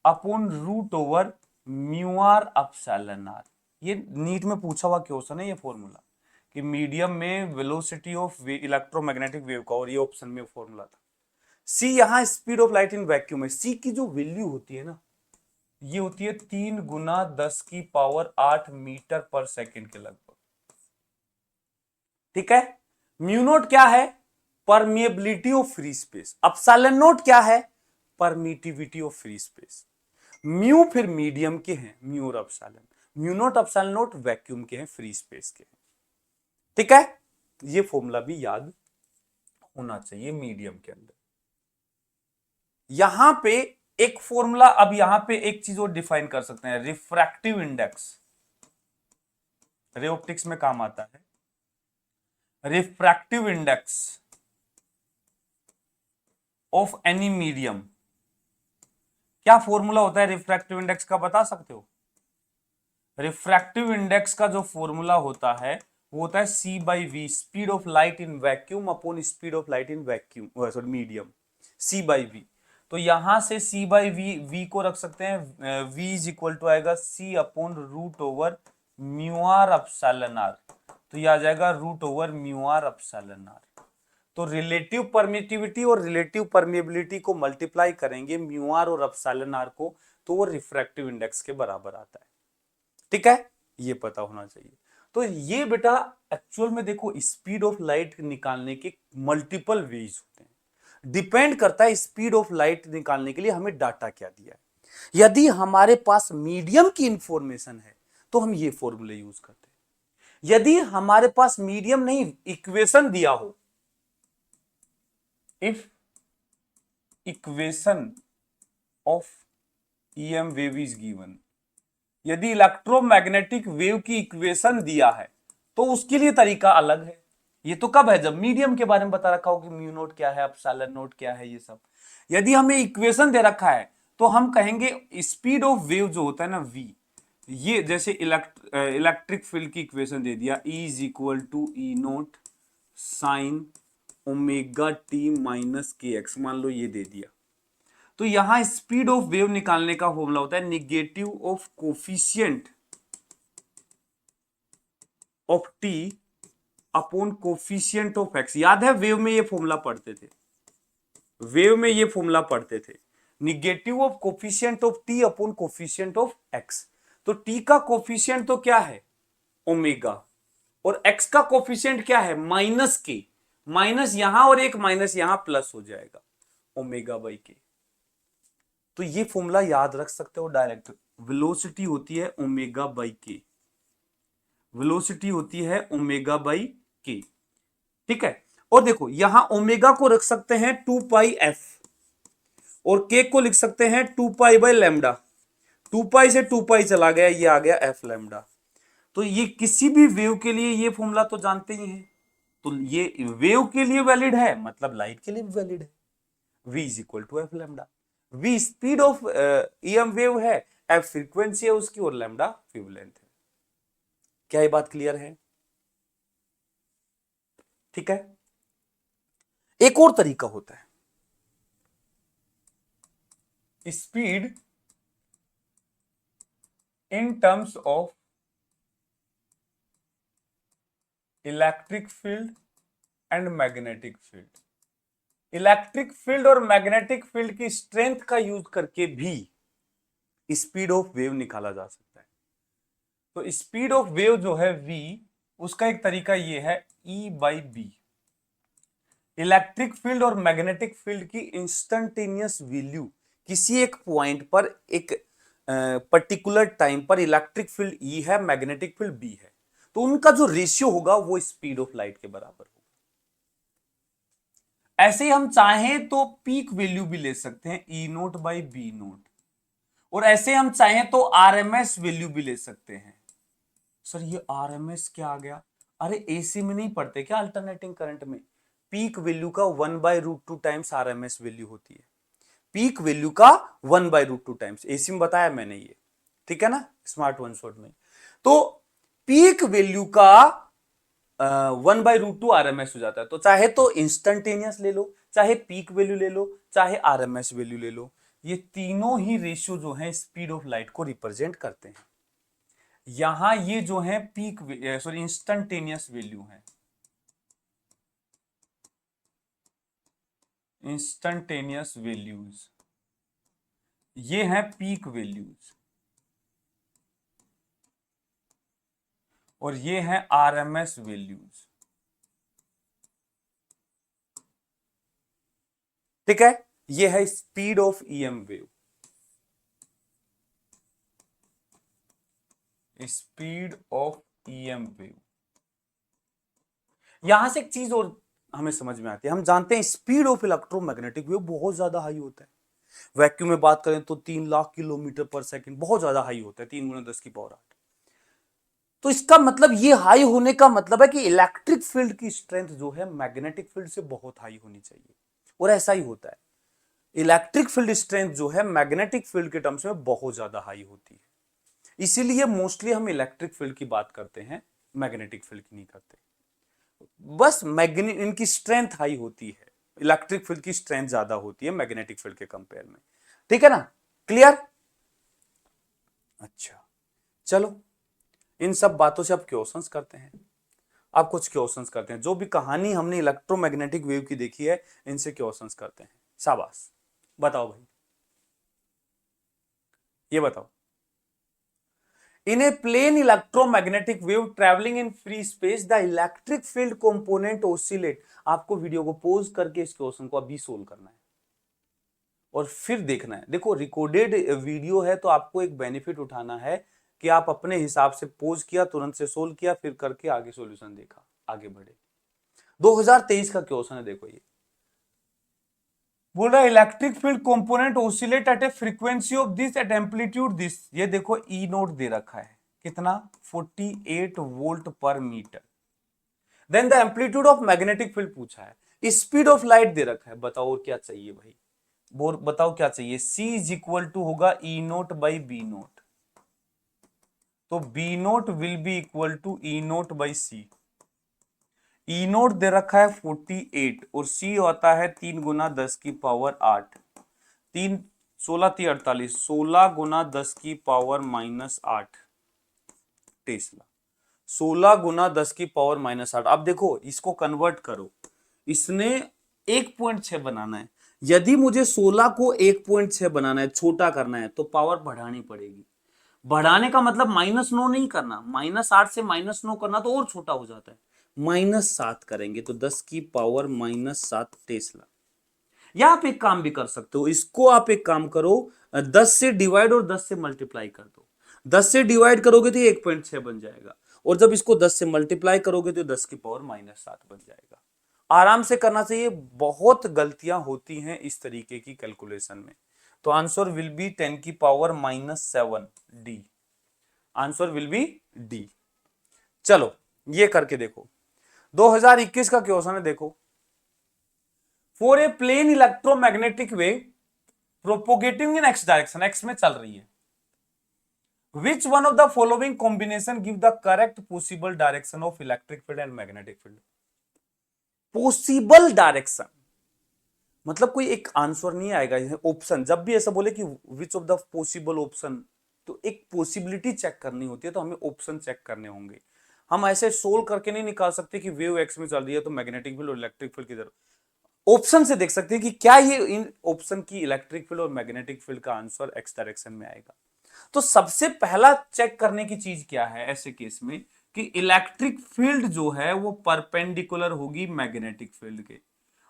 upon root over mu r epsilon r. ये नीट में पूछा हुआ क्वेश्चन है ये फॉर्मूला, कि मीडियम में वेलोसिटी ऑफ इलेक्ट्रोमैग्नेटिक वेव का, और ये ऑप्शन में फॉर्मूला था। c यहां speed of light in vacuum है, c की जो वैल्यू होती है ना, ये होती है 3 गुना 10 की पावर 8 मीटर पर सेकेंड के लगभग। ठीक है, म्यू नोट क्या है, permeability of free space, epsilon note क्या है, permittivity of free space. Mu फिर मीडियम के हैं, म्यू और epsilon, mu naught epsilon note vacuum के हैं, फ्री स्पेस के हैं। ठीक है, ये फॉर्मूला भी याद होना चाहिए मीडियम के अंदर। यहां पे एक फॉर्मूला, अब यहां पे एक चीज और डिफाइन कर सकते हैं, रिफ्रैक्टिव इंडेक्स, रे ऑप्टिक्स में काम आता है। Refractive index of any medium, क्या फॉर्मूला होता है रिफ्रैक्टिव इंडेक्स का, बता सकते हो? रिफ्रैक्टिव इंडेक्स का जो फॉर्मूला होता है वो होता है c by v, speed of light in vacuum upon speed of light in vacuum, sorry medium, c by v. तो यहां से c बाई वी को रख सकते हैं, v इज इक्वल टू आएगा c upon root over mu r epsilon r, तो यह आ जाएगा root over mu r epsilon r. तो रिलेटिव परमिटिविटी और रिलेटिव परमिएबिलिटी को मल्टीप्लाई करेंगे म्यू आर और अपसाइलन आर को, तो वो रिफ्रैक्टिव इंडेक्स के बराबर आता है। ठीक है, ये पता होना चाहिए। तो ये बेटा एक्चुअल में देखो स्पीड ऑफ लाइट निकालने के मल्टीपल वेज होते हैं, डिपेंड करता है स्पीड ऑफ लाइट निकालने के लिए हमें डाटा क्या दिया है। यदि हमारे पास मीडियम की इंफॉर्मेशन है तो हम ये फॉर्मूले यूज करते हैं। यदि हमारे पास मीडियम नहीं, इक्वेशन दिया हो, if equation of EM wave is given, यदि इलेक्ट्रोमैग्नेटिक वेव की इक्वेशन दिया है तो उसके लिए तरीका अलग है। ये तो कब है, जब मीडियम के बारे में बता रखा हो कि म्यू नोट क्या है, अपसाइलन नोट क्या है, ये सब। यदि हमें इक्वेशन दे रखा है तो हम कहेंगे स्पीड ऑफ वेव जो होता है ना v, ये जैसे इलेक्ट्रिक फील्ड की इक्वेशन दे दिया, E is equal to E naught sine omega t minus k x, मान लो ये दे दिया, तो यहां स्पीड ऑफ वेव निकालने का फॉर्मूला होता है negative of coefficient of T upon coefficient of x. याद है वेव में ये फॉर्मूला पढ़ते थे, वेव में ये फॉर्मूला पढ़ते थे, negative of coefficient of T upon coefficient of x. तो टी का कोफिशिएंट तो क्या है, ओमेगा, और एक्स का कोफिशिएंट क्या है, माइनस के, माइनस यहां और एक माइनस यहां प्लस हो जाएगा, ओमेगा बाई के। तो ये फॉर्मूला याद रख सकते हो डायरेक्ट, वेलोसिटी होती है ओमेगा बाई के, वेलोसिटी होती है ओमेगा बाई के। ठीक है, और देखो यहां ओमेगा को रख सकते हैं 2 पाई एफ, और के को लिख सकते हैं 2 पाई बाई लैम्डा, 2 पाई से 2 पाई चला गया, ये आ गया एफ लैम्डा। तो ये किसी भी वेव के लिए ये फॉर्मूला तो जानते ही हैं, तो ये वेव के लिए वैलिड है, मतलब लाइट के लिए भी वैलिड है। v is equal to f lambda, v speed of EM wave है, एफ फ्रीक्वेंसी है उसकी, और लैम्डा वेवलेंथ है। क्या ये बात क्लियर है? ठीक है, एक और तरीका होता है, speed in terms of electric field and magnetic field. Electric field और मैग्नेटिक फील्ड की स्ट्रेंथ का यूज करके भी स्पीड ऑफ वेव निकाला जा सकता है। तो स्पीड ऑफ वेव जो है v, उसका एक तरीका ये है E by B. Electric field और मैग्नेटिक फील्ड की इंस्टेंटेनियस वैल्यू, किसी एक पॉइंट पर एक पर्टिकुलर टाइम पर इलेक्ट्रिक फील्ड E है, मैग्नेटिक फील्ड B है, तो उनका जो रेशियो होगा वो स्पीड ऑफ लाइट के बराबर होगा। ऐसे ही हम चाहें तो पीक वैल्यू भी ले सकते हैं E naught by B naught, और ऐसे हम चाहें तो आरएमएस वैल्यू भी ले सकते हैं। सर ये आरएमएस क्या आ गया, अरे एसी में नहीं पढ़ते क्या अल्टरनेटिंग करंट में, पीक वैल्यू का 1/√2 टाइम्स आरएमएस वैल्यू होती है। पीक वैल्यू का 1/√2 टाइम्स, एसी में बताया मैंने ये, ठीक है ना, स्मार्ट वन शॉट में। तो पीक वैल्यू का 1/√2 RMS हो जाता है। तो चाहे तो इंस्टेंटेनियस ले लो, चाहे पीक वैल्यू ले लो, चाहे RMS वैल्यू ले लो, ये तीनों ही रेशियो जो है स्पीड ऑफ लाइट को रिप्रेजेंट करते हैं। यहां ये जो है पीक सॉरी इंस्टेंटेनियस वैल्यू है, इंस्टेंटेनियस वैल्यूज, ये है पीक वैल्यूज, और ये है RMS वैल्यूज, ठीक है। ये है speed of EM wave, speed of EM wave. यहां से एक चीज और हमें समझ में आती है, हम जानते हैं स्पीड ऑफ इलेक्ट्रोमैग्नेटिक वेव बहुत ज्यादा हाई होता है। वैक्यूम में बात करें तो 3 लाख किलोमीटर पर सेकंड, बहुत ज्यादा हाई होता है, 3 × 10⁸। तो इसका मतलब ये हाई होने का मतलब है कि इलेक्ट्रिक फील्ड की स्ट्रेंथ जो है मैग्नेटिक फील्ड से बहुत हाई होनी चाहिए, और ऐसा ही होता है। इलेक्ट्रिक फील्ड स्ट्रेंथ जो है मैग्नेटिक फील्ड के टर्म्स में बहुत ज्यादा हाई होती है, इसीलिए मोस्टली हम इलेक्ट्रिक फील्ड की बात करते हैं, मैग्नेटिक फील्ड की नहीं करते। बस मैग्नेट इनकी स्ट्रेंथ हाई होती है, इलेक्ट्रिक फील्ड की स्ट्रेंथ ज्यादा होती है मैग्नेटिक फील्ड के कंपेयर में, ठीक है ना, क्लियर। अच्छा, चलो इन सब बातों से आप क्वेश्चंस करते हैं, आप कुछ क्वेश्चंस करते हैं, जो भी कहानी हमने इलेक्ट्रोमैग्नेटिक वेव की देखी है इनसे क्वेश्चंस करते हैं। शाबाश, बताओ भाई, ये बताओ। In a plane electromagnetic wave travelling in free space the electric field component oscillate. आपको वीडियो को पॉज करके इस क्वेश्चन को अभी सोल्व करना है और फिर देखना है। देखो रिकॉर्डेड वीडियो है तो आपको एक बेनिफिट उठाना है कि आप अपने हिसाब से पॉज किया, तुरंत से सोल्व किया, फिर करके आगे सॉल्यूशन देखा, आगे बढ़े। 2023 का क्वेश्चन है, देखो ये बोल रहा है electric field component oscillate at a frequency of this at amplitude this. ये देखो ई नोट दे रखा है कितना, 48 volt per metre. Then the amplitude of magnetic field पूछा है, स्पीड ऑफ लाइट दे रखा है। बताओ और क्या चाहिए भाई, बताओ क्या चाहिए। C इज इक्वल टू होगा E naught by B naught, तो B naught will be equal to E naught by c. E naught दे रखा है 48 और सी आता है 3 × 10⁸ 3 16 3 48, 16 × 10⁻⁸ टेस्ला, 16 × 10⁻⁸। अब देखो इसको कन्वर्ट करो, इसने 1.6 बनाना है, यदि मुझे 16 को 1.6 बनाना है, छोटा करना है, तो पावर बढ़ानी पड़ेगी। बढ़ाने का मतलब -9 नहीं करना, -8 से -9 करना तो और छोटा हो जाता है, -7 करेंगे तो 10⁻⁻7 टेस्ला। या आप एक काम भी कर सकते हो, इसको आप एक काम करो, 10 से डिवाइड और 10 से मल्टीप्लाई कर दो। 10 से डिवाइड करोगे तो ये 1.6 बन जाएगा, और जब इसको 10 से मल्टीप्लाई करोगे तो 10⁻⁻7 बन जाएगा। आराम से करना चाहिए, बहुत गलतियां होती हैं इस तरीके की कैलकुलेशन में। तो answer will be 10⁻⁻7 D, answer will be D. चलो ये करके देखो, 2021 का क्वेश्चन है, देखो for a plane electromagnetic wave propagating in x direction, x में चल रही है, which one of the following combination give the correct possible direction of electric field and magnetic field। Possible direction मतलब कोई एक आंसर नहीं आएगा, ऑप्शन। जब भी ऐसा बोले कि विच ऑफ द पॉसिबल ऑप्शन, तो एक पॉसिबिलिटी चेक करनी होती है, तो हमें ऑप्शन चेक करने होंगे। हम ऐसे सोल्व करके नहीं निकाल सकते कि वेव एक्स में चल रही है तो मैग्नेटिक फील्ड और इलेक्ट्रिक फील्ड किधर। ऑप्शन से देख सकते हैं कि क्या ये इन ऑप्शन की इलेक्ट्रिक फील्ड और मैग्नेटिक फील्ड का आंसर एक्स डायरेक्शन में आएगा। तो सबसे पहला चेक करने की चीज क्या है ऐसे केस में, कि इलेक्ट्रिक फील्ड जो है वो परपेंडिकुलर होगी मैग्नेटिक फील्ड के,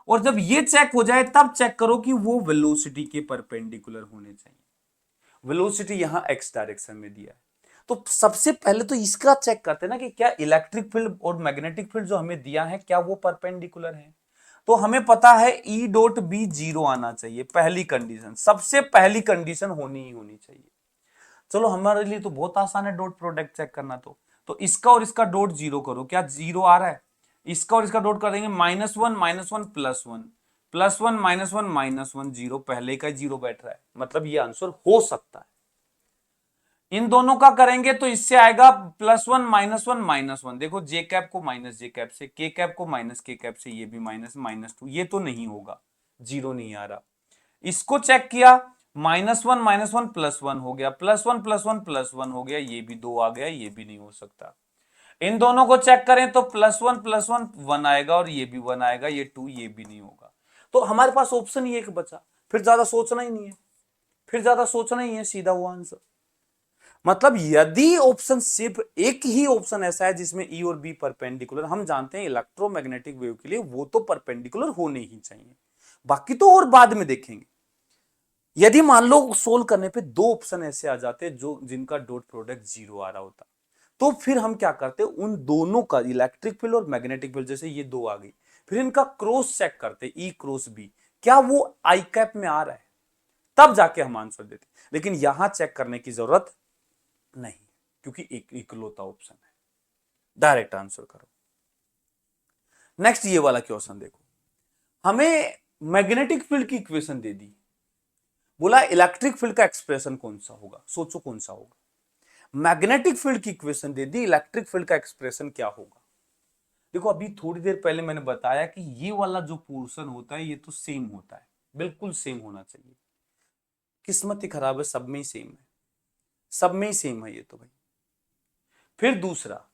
और जब ये चेक हो जाए तब चेक करो कि वो वेलोसिटी के परपेंडिकुलर होने चाहिए। वेलोसिटी यहां एक्स डायरेक्शन में दिया है, तो सबसे पहले तो इसका चेक करते हैं ना कि क्या इलेक्ट्रिक फील्ड और मैग्नेटिक फील्ड जो हमें दिया है क्या वो परपेंडिकुलर है। तो हमें पता है ई डॉट बी 0 आना चाहिए, पहली कंडीशन, सबसे पहली कंडीशन होनी ही होनी चाहिए। चलो हमारे लिए तो बहुत आसान है डॉट प्रोडक्ट चेक करना, तो इसका और इसका डॉट 0 करो, क्या 0 आ रहा है। इसका और इसका डॉट कर देंगे -1 -1 +1, +1 -1 -1 0, पहले का 0 बैठ रहा है, मतलब ये आंसर हो सकता है। इन दोनों का करेंगे तो इससे आएगा +1 -1 -1, देखो जे कैप को माइनस जे कैप से, के कैप को माइनस के कैप से, ये भी माइनस -2, ये तो नहीं होगा, 0 नहीं आ रहा। इसको चेक किया, -1 -1 +1 हो गया, +1 +1 +1 हो गया, ये भी 2 आ गया, ये भी नहीं हो सकता। इन दोनों को चेक करें तो +1 +1 1 आएगा और ये भी 1 आएगा, ये 2, ये भी नहीं होगा। तो हमारे पास ऑप्शन ही एक बचा, फिर ज्यादा सोचना ही नहीं है, फिर ज्यादा सोचना ही है, सीधा वो आंसर। मतलब यदि ऑप्शन सिर्फ एक ही ऑप्शन ऐसा है जिसमें ई और बी परपेंडिकुलर, हम जानते हैं इलेक्ट्रोमैग्नेटिक वेव के लिए वो तो परपेंडिकुलर होने ही चाहिए, बाकी तो और बाद में देखेंगे। यदि मान लो सोल्व करने पे दो ऑप्शन ऐसे आ जाते जो जिनका डॉट प्रोडक्ट 0 आ रहा होता, तो फिर हम क्या करते, उन दोनों का इलेक्ट्रिक फील्ड और मैग्नेटिक फील्ड, जैसे ये दो आ गई, फिर इनका क्रॉस चेक करते, ई क्रॉस बी, क्या वो आई कैप में आ रहा है, तब जाके हम आंसर देते। लेकिन यहां चेक करने की जरूरत नहीं, क्योंकि एक इकलौता ऑप्शन है, डायरेक्ट आंसर करो। नेक्स्ट ये वाला क्वेश्चन देखो, हमें मैग्नेटिक फील्ड की इक्वेशन दे दी, बोला इलेक्ट्रिक फील्ड का एक्सप्रेशन कौन सा होगा, सोचो कौन सा होगा। मैग्नेटिक फील्ड की इक्वेशन दे दी, इलेक्ट्रिक फील्ड का एक्सप्रेशन क्या होगा। देखो अभी थोड़ी देर पहले मैंने बताया कि ये वाला जो पोर्शन होता है ये तो सेम होता है, बिल्कुल सेम होना चाहिए। किस्मत ही खराब है, सब में ही सेम है, सब में ही सेम है ये तो भाई। फिर दूसरा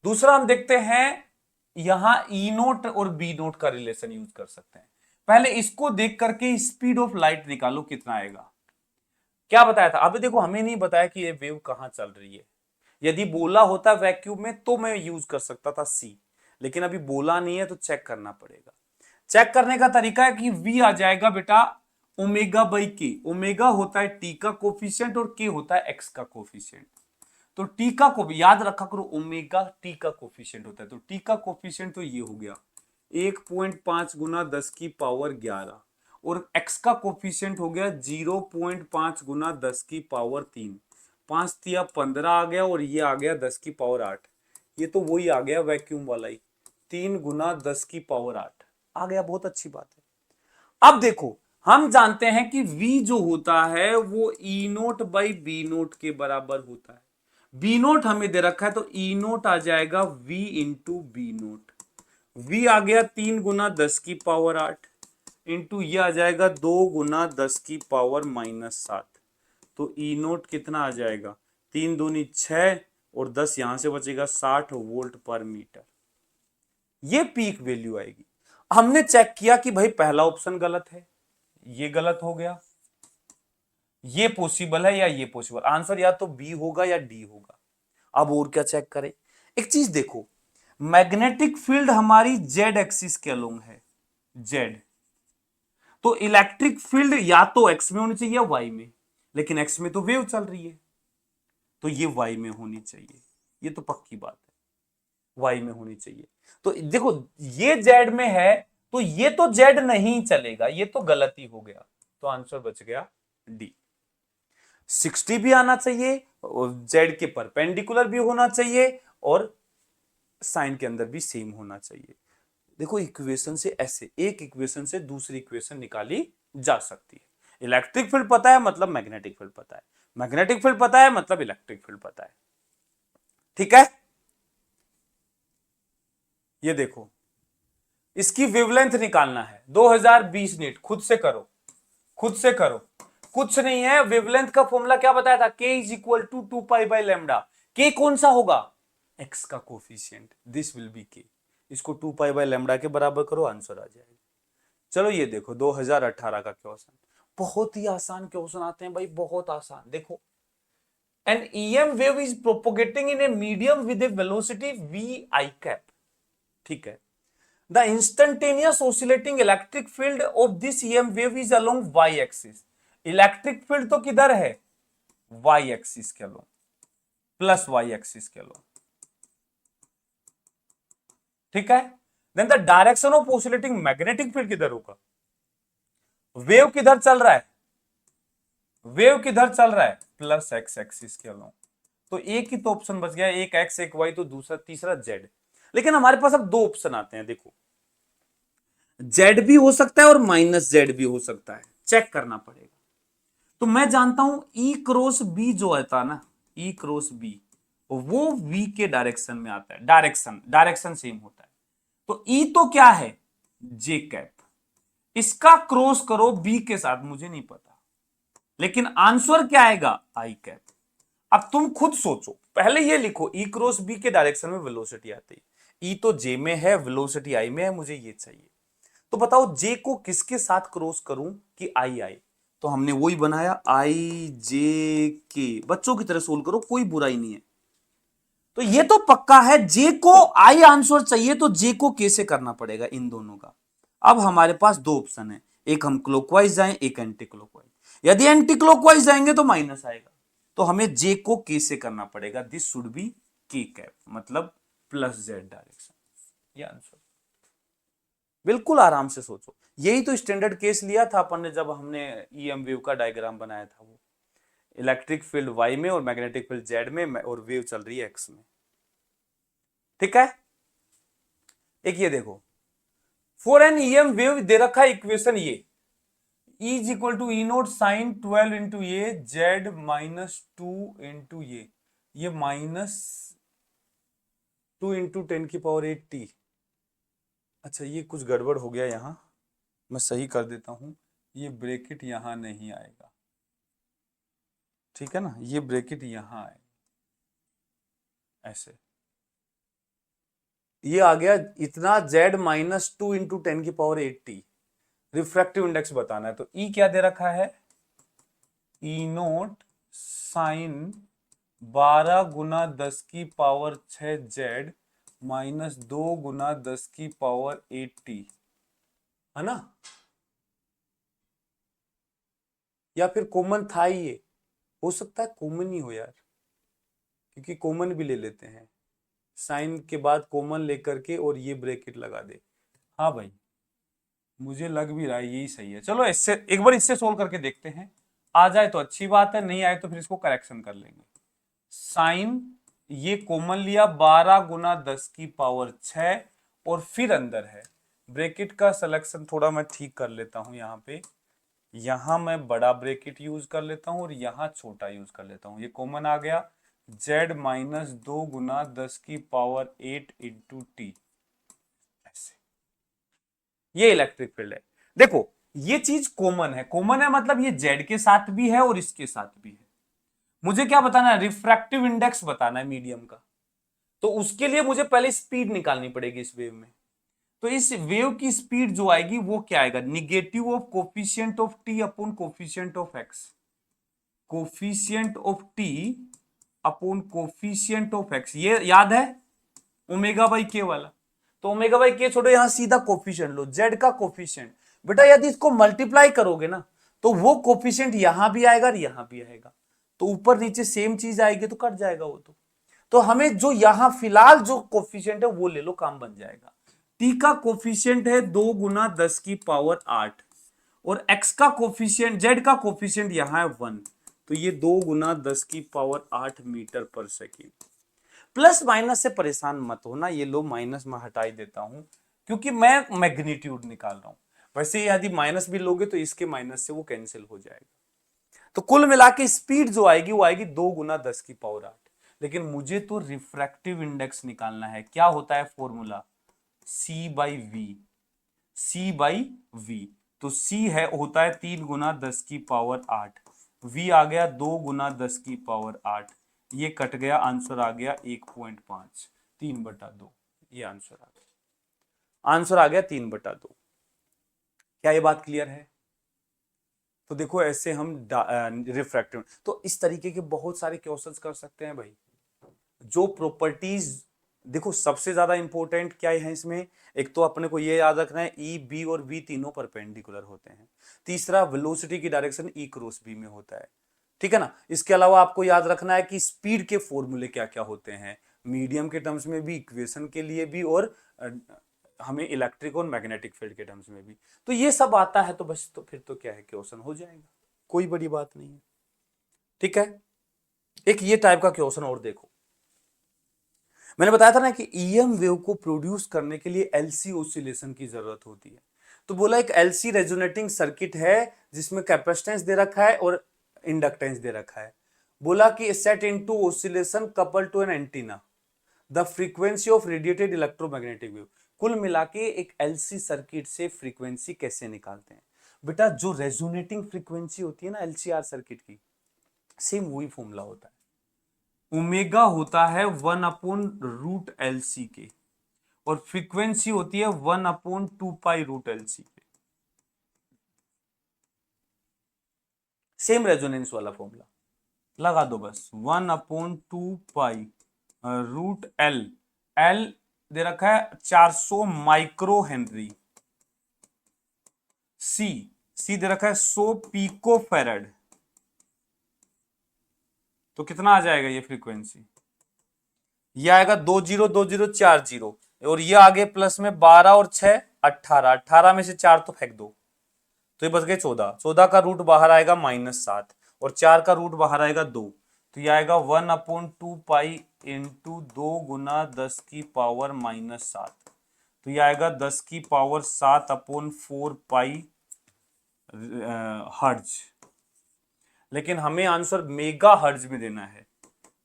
दूसरा हम देखते हैं, यहां ई नोट और बी नोट का रिलेशन यूज कर सकते हैं। पहले इसको देख करके स्पीड ऑफ लाइट निकालो कितना आएगा। क्या बताया था अभी, देखो हमें नहीं बताया कि ये वेव कहां चल रही है। यदि बोला होता वैक्यूम में तो मैं यूज कर सकता था सी, लेकिन अभी बोला नहीं है तो चेक करना पड़ेगा। चेक करने का तरीका है कि v आ जाएगा बेटा ओमेगा बाई के, ओमेगा होता है टी का कोफिशिएंट और के होता है एक्स का कोफिशिएंट। तो टी का को याद रखा करो, ओमेगा टी का कोफिशिएंट होता है, तो टी का कोफिशिएंट तो ये हो गया 1.5 गुना 10 की पावर 11, और x का कोफिशिएंट हो गया 0.5 गुना 10 की पावर 3, 5 तिया 15 आ गया, और ये आ गया 10 की पावर 8, ये तो वही आ गया वैक्यूम वाला ही, 3 गुना 10 की पावर 8 आ गया, बहुत अच्छी बात है। अब देखो हम जानते हैं कि v जो होता है वो ई नोट बाई बी नोट के बराबर होता है। बी नोट हमें दे रखा है तो ई नोट आ जाएगा v into B naught, v आ गया 3 गुना 10 की पावर 8 इंटू ये आ जाएगा 2 गुना 10 की पावर -7, तो ई नोट कितना आ जाएगा 3 दूनी 6 और 10 यहां से बचेगा 60 वोल्ट पर मीटर, ये पीक वैल्यू आएगी। हमने चेक किया कि भाई पहला ऑप्शन गलत है, ये गलत हो गया, ये पॉसिबल है या ये पॉसिबल, आंसर या तो बी होगा या डी होगा। अब और क्या चेक करें, एक चीज देखो, मैग्नेटिक फील्ड हमारी जेड एक्सिस के अलोंग है, जेड, तो इलेक्ट्रिक फील्ड या तो एक्स में होनी चाहिए या वाई में, लेकिन एक्स में तो वेव चल रही है, तो ये वाई में होनी चाहिए, ये तो पक्की बात है, वाई में होनी चाहिए। तो देखो ये जेड में है, तो ये तो जेड नहीं चलेगा, ये तो गलती हो गया, तो आंसर बच गया डी। 60 भी आना चाहिए, जेड के परपेंडिकुलर भी होना चाहिए, और साइन के अंदर भी सेम होना चाहिए। देखो इक्वेशन से ऐसे एक इक्वेशन से दूसरी इक्वेशन निकाली जा सकती है। इलेक्ट्रिक फील्ड पता है मतलब मैग्नेटिक फील्ड पता है, मैग्नेटिक फील्ड पता है मतलब इलेक्ट्रिक फील्ड पता है, ठीक है। ये देखो इसकी वेवलेंथ निकालना है 2020 नीट, खुद से करो, खुद से करो, कुछ नहीं है। वेवलेंथ का फॉर्मूला क्या बताया था, k is equal to 2π/λ। k कौन सा होगा, x का coefficient, this will be k, इसको 2π/λ के बराबर करो, आंसर आ जाएगा। चलो ये देखो 2018 का क्वेश्चन, बहुत ही आसान क्वेश्चन आते हैं भाई, बहुत आसान। देखो an EM wave is propagating in a medium with a velocity v I cap, ठीक है। The instantaneous oscillating electric field of this EM wave is along y axis, electric field तो किधर है, y एक्सिस के लो, plus y axis के लो, ठीक है। Then the direction of oscillating magnetic field किधर होगा, वेव किधर चल रहा है, वेव किधर चल रहा है, प्लस x एक्सिस के लो, तो एक ही तो ऑप्शन बच गया, एक x एक y, तो दूसरा तीसरा z। लेकिन हमारे पास अब दो ऑप्शन आते हैं, देखो जेड भी हो सकता है और माइनस जेड भी हो सकता है, चेक करना पड़ेगा। तो मैं जानता हूं ई क्रॉस बी जो आता ना, ई क्रॉस बी वो वी के डायरेक्शन में आता है, डायरेक्शन सेम होता है। तो ई तो क्या है, जे कैप, इसका क्रॉस करो बी के साथ, मुझे नहीं पता, लेकिन आंसर क्या आएगा, आई कैप। अब तुम खुद सोचो, पहले ये लिखो ई क्रॉस बी के डायरेक्शन में वेलोसिटी आती है, ई तो जे में है, वेलोसिटी आई में है, मुझे ये चाहिए। तो बताओ जे को किसके साथ क्रॉस करूं कि आई आए, तो हमने वही बनाया आई जे के, बच्चों की तरह सोल्व करो, कोई बुराई नहीं है। तो ये तो पक्का है, जे को आई आंसर चाहिए तो जे को के से करना पड़ेगा इन दोनों का। अब हमारे पास दो ऑप्शन है, एक हम क्लॉकवाइज जाएं, एक एंटी क्लॉकवाइज। यदि एंटी क्लॉकवाइज जाएंगे तो माइनस आएगा, तो हमें जे को के से करना पड़ेगा, दिस शुड बी के कैप, मतलब प्लस जेड डायरेक्शन, ये आंसर। बिल्कुल आराम से सोचो, यही तो स्टैंडर्ड केस लिया था अपन ने जब हमने ईएम वेव का डायग्राम बनाया था, वो इलेक्ट्रिक फील्ड वाई में और मैग्नेटिक फील्ड जेड में और वेव चल रही है एक्स में। ठीक है, एक ये देखो, फॉर एन ईएम वेव दे रखा है इक्वेशन ये, E is equal to E naught sine 12 into ये जेड माइनस 2 इंटू ये माइनस 2 इंटू 10⁸ अच्छा ये कुछ गड़बड़ हो गया यहां, मैं सही कर देता हूं, ये ब्रैकेट यहां नहीं आएगा, ठीक है ना, ये ब्रैकेट यहां आएगा ऐसे, ये आ गया इतना Z minus 2 into 10⁸, refractive index बताना है, तो ई क्या दे रखा है, ई नोट साइन 12 गुना 10⁻6 जेड माइनस 2 गुना 10⁸, है ना, या फिर कॉमन था ही, ये हो सकता है कॉमन ही हो यार, क्योंकि कॉमन भी ले लेते हैं, साइन के बाद कॉमन लेकर के और ये ब्रैकेट लगा दे। हाँ भाई, मुझे लग भी रहा है यही सही है, चलो इससे एक बार इससे सोल्व करके देखते हैं, आ जाए तो अच्छी बात है, नहीं आए तो फिर इसको करेक्शन कर लेंगे। साइन ये कॉमन लिया 12 गुना 10⁻6 और फिर अंदर है, ब्रैकेट का सिलेक्शन थोड़ा मैं ठीक कर लेता हूं, यहाँ पे यहां मैं बड़ा ब्रैकेट यूज कर लेता हूं और यहां छोटा यूज कर लेता हूं, ये कॉमन आ गया, z माइनस 2 गुना 10⁸ इंटू टी, ऐसे, ये इलेक्ट्रिक फील्ड है। देखो ये चीज कॉमन है मतलब ये z के साथ भी है और इसके साथ भी है। मुझे क्या बताना है, रिफ्रैक्टिव इंडेक्स बताना है मीडियम का, तो उसके लिए मुझे पहले स्पीड निकालनी पड़ेगी इस वेव में। तो इस वेव की स्पीड जो आएगी वो क्या आएगा, negative of coefficient of T upon coefficient of x, coefficient of T upon coefficient of x, ये याद है ओमेगा बाई के वाला, तो ओमेगा बाई के छोड़ो, यहां सीधा कोफिशिएंट लो, जेड का कोफिशिएंट, बेटा यदि इसको मल्टीप्लाई करोगे ना तो वो कोफिशिएंट यहां भी आएगा और यहां भी आएगा, तो ऊपर नीचे सेम चीज आएगी तो कट जाएगा वो, तो हमें जो यहां फिलहाल जो कोफिशिएंट है वो ले लो, काम बन जाएगा। टी का कोफिशिएंट है 2 गुना 10⁸ और एक्स का कोफिशिएंट, जेड का कोफिशिएंट यहां है 1, तो ये 2 गुना 10⁸ मीटर पर सेकेंड। प्लस माइनस से परेशान मत होना, ये लो माइनस मैं हटा ही देता हूं क्योंकि मैं मैग्नीट्यूड निकाल रहा हूं, वैसे यदि माइनस भी लोगे तो इसके माइनस से वो कैंसिल हो जाएगा, तो कुल मिला के स्पीड जो आएगी वो आएगी 2 गुना 10⁸, लेकिन मुझे तो रिफ्रैक्टिव इंडेक्स निकालना है, क्या होता है formula, c by v, c by v, तो सी है होता है 3 गुना 10⁸, वी आ गया 2 गुना 10⁸, ये कट गया, आंसर आ गया 1.5, 3/2, ये आंसर आ गया, आंसर आ गया 3/2। क्या ये बात क्लियर है, तो देखो ऐसे हम रिफ्रैक्टिव, तो इस तरीके के बहुत सारे क्वेश्चंस कर सकते हैं भाई, जो प्रॉपर्टीज, देखो सबसे ज्यादा इंपॉर्टेंट क्या है इसमें, एक तो अपने को ये याद रखना है ई बी और बी तीनों परपेंडिकुलर होते हैं, तीसरा वेलोसिटी की डायरेक्शन ई क्रॉस बी में होता है, ठीक है ना, इसके अलावा आपको याद रखना है कि स्पीड के फॉर्मूले क्या क्या होते हैं, मीडियम के टर्म्स में भी, इक्वेशन के लिए भी, और हमें इलेक्ट्रिक और मैग्नेटिक फील्ड के टर्म्स में भी, तो ये सब आता है, तो बस तो फिर तो क्या है, क्वेश्चन हो जाएगा, कोई बड़ी बात नहीं है। ठीक है, एक ये टाइप का क्वेश्चन और देखो, मैंने बताया था ना कि ईएम वेव को प्रोड्यूस करने के लिए एलसी ऑसिलेशन की जरूरत होती है, तो बोला एक एलसी रेजोनेटिंग सर्किट है जिसमें कैपेसिटेंस दे रखा है और इंडक्टेंस दे रखा है। बोला कि set into oscillation couple to an antenna the frequency of radiated electromagnetic wave. कुल मिला के एक एलसी सर्किट से फ्रीक्वेंसी कैसे निकालते हैं बेटा, जो रेजोनेटिंग फ्रीक्वेंसी होती है ना एलसीआर सर्किट की, सेम वही फॉर्मूला होता है। ओमेगा होता है 1/√LC के और फ्रीक्वेंसी होती है 1/2π√LC के। सेम रेजोनेंस वाला फॉर्मूला लगा दो बस, 1/2π√L। L दे रखा है 400 माइक्रो हेनरी। सी दे रखा है 100 पिको फेरेड। तो कितना आ जाएगा ये फ्रीक्वेंसी, ये आएगा 202040 और ये आगे प्लस में 12 और 6 18, 18 में से 4 तो फेंक दो तो ये बच गए 14, 14 का रूट बाहर आएगा -7 और 4 का रूट बाहर आएगा 2, तो ये आएगा 1/2π इंटू 2 गुना 10⁻⁻7, तो ये आएगा 10⁻7/4π हर्ज। लेकिन हमें आंसर मेगा हर्ज में देना है,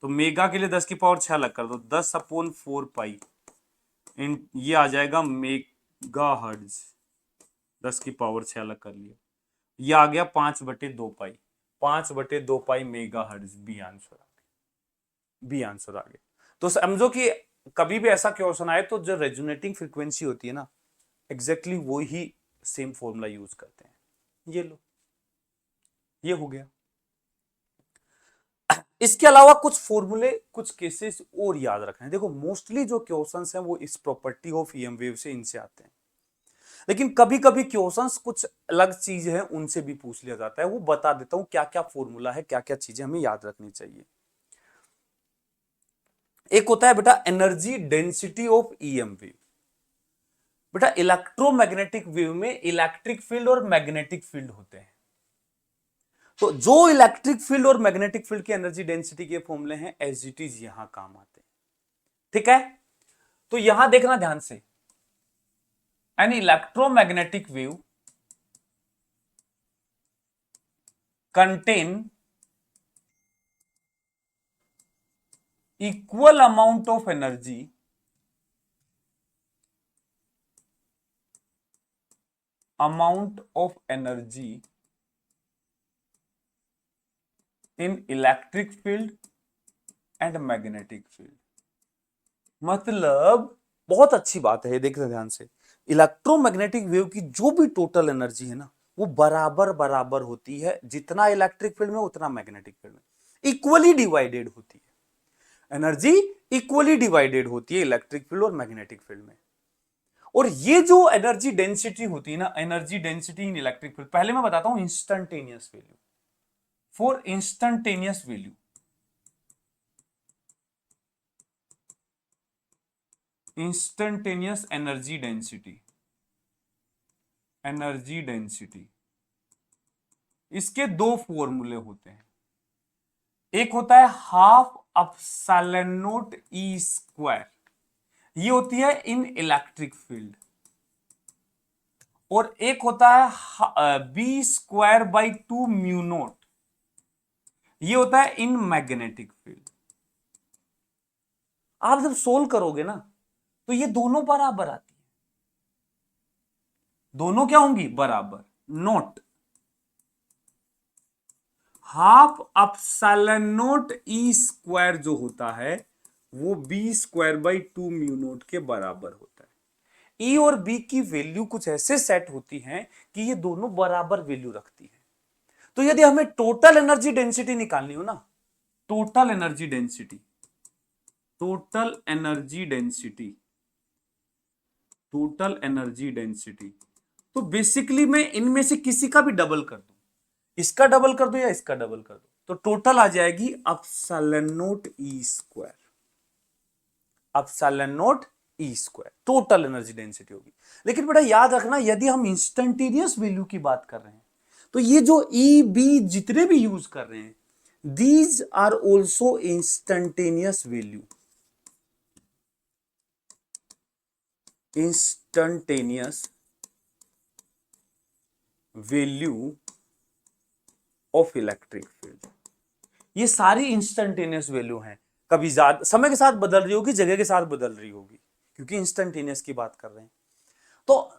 तो मेगा के लिए 10⁻6 अलग कर दो, 10/4π ये आ जाएगा मेगा हर्ज, 10⁻6 अलग कर लिया, ये आ गया 5/2π, 5/2π मेगा हर्ज। बी आंसर आ गया, बी आंसर आ गया। तो समझो कि कभी भी ऐसा क्वेश्चन आए तो जो रेजोनेटिंग फ्रीक्वेंसी होती है ना, एग्जैक्टली वो ही सेम फॉर्मूला यूज करते हैं। ये लो, ये हो गया। इसके अलावा कुछ फॉर्मूले, कुछ केसेस और याद रखना है। देखो मोस्टली जो क्वेश्चंस हैं वो इस प्रॉपर्टी ऑफ ईएम वेव से इनसे आते हैं, लेकिन कभी कभी क्वेश्चंस कुछ अलग चीज है उनसे भी पूछ लिया जाता है। वो बता देता हूं क्या क्या फॉर्मूला है, क्या क्या चीजें हमें याद रखनी चाहिए। एक होता है बेटा energy density of EM wave. बेटा इलेक्ट्रोमैग्नेटिक वेव में इलेक्ट्रिक फील्ड और मैग्नेटिक फील्ड होते हैं, तो जो इलेक्ट्रिक फील्ड और मैग्नेटिक फील्ड की एनर्जी डेंसिटी के फॉर्मूले हैं एज इट इज यहां काम आते हैं। ठीक है, तो यहां देखना ध्यान से, an electromagnetic wave contain equal amount of energy in electric field and magnetic field। मतलब बहुत अच्छी बात है ये, देखते ध्यान से, इलेक्ट्रोमैग्नेटिक वेव की जो भी टोटल एनर्जी है ना वो बराबर बराबर होती है, जितना इलेक्ट्रिक फील्ड में उतना मैग्नेटिक फील्ड में, इक्वली डिवाइडेड होती है एनर्जी, इक्वली डिवाइडेड होती है इलेक्ट्रिक फील्ड और मैग्नेटिक फील्ड में। और ये जो एनर्जी डेंसिटी होती है ना, energy density in electric field, पहले मैं बताता हूं instantaneous value, for instantaneous value instantaneous energy density, energy density, इसके दो फॉर्मूले होते हैं। एक होता है ½ एप्सिलॉन नॉट ई स्क्वायर, ये होती है इन इलेक्ट्रिक फील्ड, और एक होता है b²/2 म्यू नॉट, ये होता है इन मैग्नेटिक फील्ड। आप जब सोल्व करोगे ना तो ये दोनों बराबर आती है, दोनों क्या होंगी बराबर, note ½ epsilon not E square जो होता है वो b²/2 म्यू नॉट के बराबर होता है। ई और बी की वैल्यू कुछ ऐसे सेट होती हैं कि ये दोनों बराबर वैल्यू रखती है। तो यदि हमें टोटल एनर्जी डेंसिटी निकालनी हो ना, total energy density, total energy density, total energy density, तो बेसिकली मैं इनमें से किसी का भी डबल कर दूं, इसका डबल कर दो या इसका डबल कर दो, तो टोटल आ जाएगी epsilon not E square, epsilon not E square total energy density होगी। लेकिन बेटा याद रखना, यदि हम इंस्टंटेनियस वैल्यू की बात कर रहे हैं तो ये जो ई बी जितने भी यूज कर रहे हैं, these are also instantaneous value, instantaneous value of electric field. ये सारी इंस्टेंटेनियस वैल्यू हैं, कभी ज्यादा समय के साथ बदल रही होगी, जगह के साथ बदल रही होगी, क्योंकि इंस्टेंटेनियस की बात कर रहे हैं। तो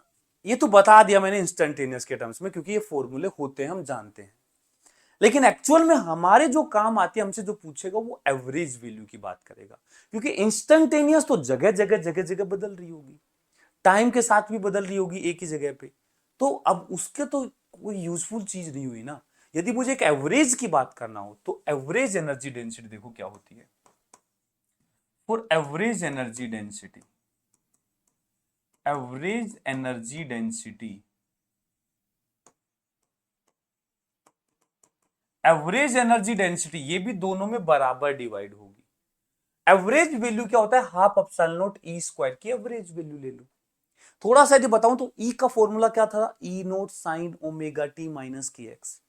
ये तो बता दिया मैंने इंस्टेंटेनियस के टर्म्स में, क्योंकि ये फॉर्मूले होते हैं, हम जानते हैं। लेकिन एक्चुअल में हमारे जो काम आती है, हमसे जो पूछेगा वो एवरेज वैल्यू की बात करेगा, क्योंकि इंस्टेंटेनियस तो जगह जगह जगह जगह बदल रही होगी, टाइम के साथ भी बदल रही होगी एक ही जगह पे। तो अब उसके तो कोई यूजफुल चीज नहीं हुई ना। यदि मुझे एक एवरेज की बात करना हो तो एवरेज एनर्जी डेंसिटी देखो क्या होती है। For average energy density, average energy density, average energy density ये भी दोनों में बराबर डिवाइड होगी। एवरेज वैल्यू क्या होता है, half epsilon not E square की एवरेज वैल्यू ले लो। थोड़ा सा यदि बताऊं तो ई का फॉर्मूला क्या था, E naught sine omega t minus k x.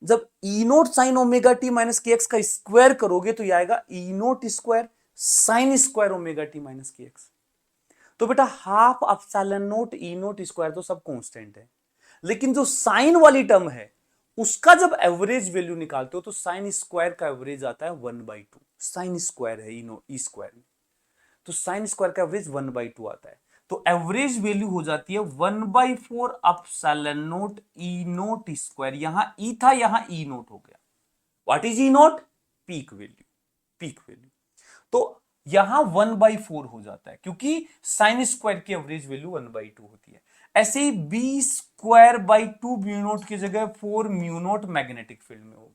जब E naught sine omega t minus k x का स्क्वायर करोगे तो ये आएगा E naught square sine square omega t minus k x. तो बेटा half epsilon naught E naught square तो सब कांस्टेंट है, लेकिन जो साइन वाली टर्म है उसका जब एवरेज वैल्यू निकालते हो तो साइन स्क्वायर का एवरेज आता है 1/2। साइन स्क्वायर है ई स्क्वायर में, तो साइन स्क्वायर का एवरेज 1/2 आता है। तो एवरेज वैल्यू हो जाती है 1/4 epsilon naught E naught square. यहां ई था, यहां ई नोट हो गया। What is E naught, peak value, peak value. तो यहां 1/4 हो जाता है, क्योंकि साइन स्क्वायर की एवरेज वैल्यू 1/2 होती है। ऐसे ही B square by 2 mu naught की जगह 4 म्यू नोट मैग्नेटिक फील्ड में होगी।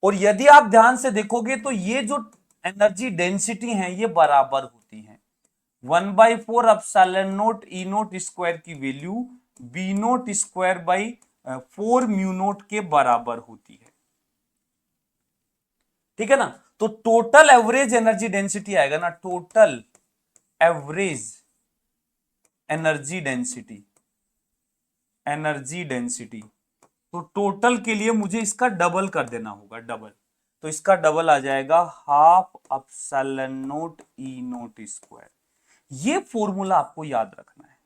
और यदि आप ध्यान से देखोगे तो ये जो एनर्जी डेंसिटी है ये बराबर होती है। 1/4 epsilon naught E naught square की value B naught square by 4 mu naught के बराबर होती है। ठीक है ना। तो टोटल एवरेज एनर्जी डेंसिटी आएगा ना, total average energy density, energy density. तो टोटल के लिए मुझे इसका डबल कर देना होगा, डबल। तो इसका डबल आ जाएगा half epsilon naught E naught square. ये फॉर्मूला आपको याद रखना है,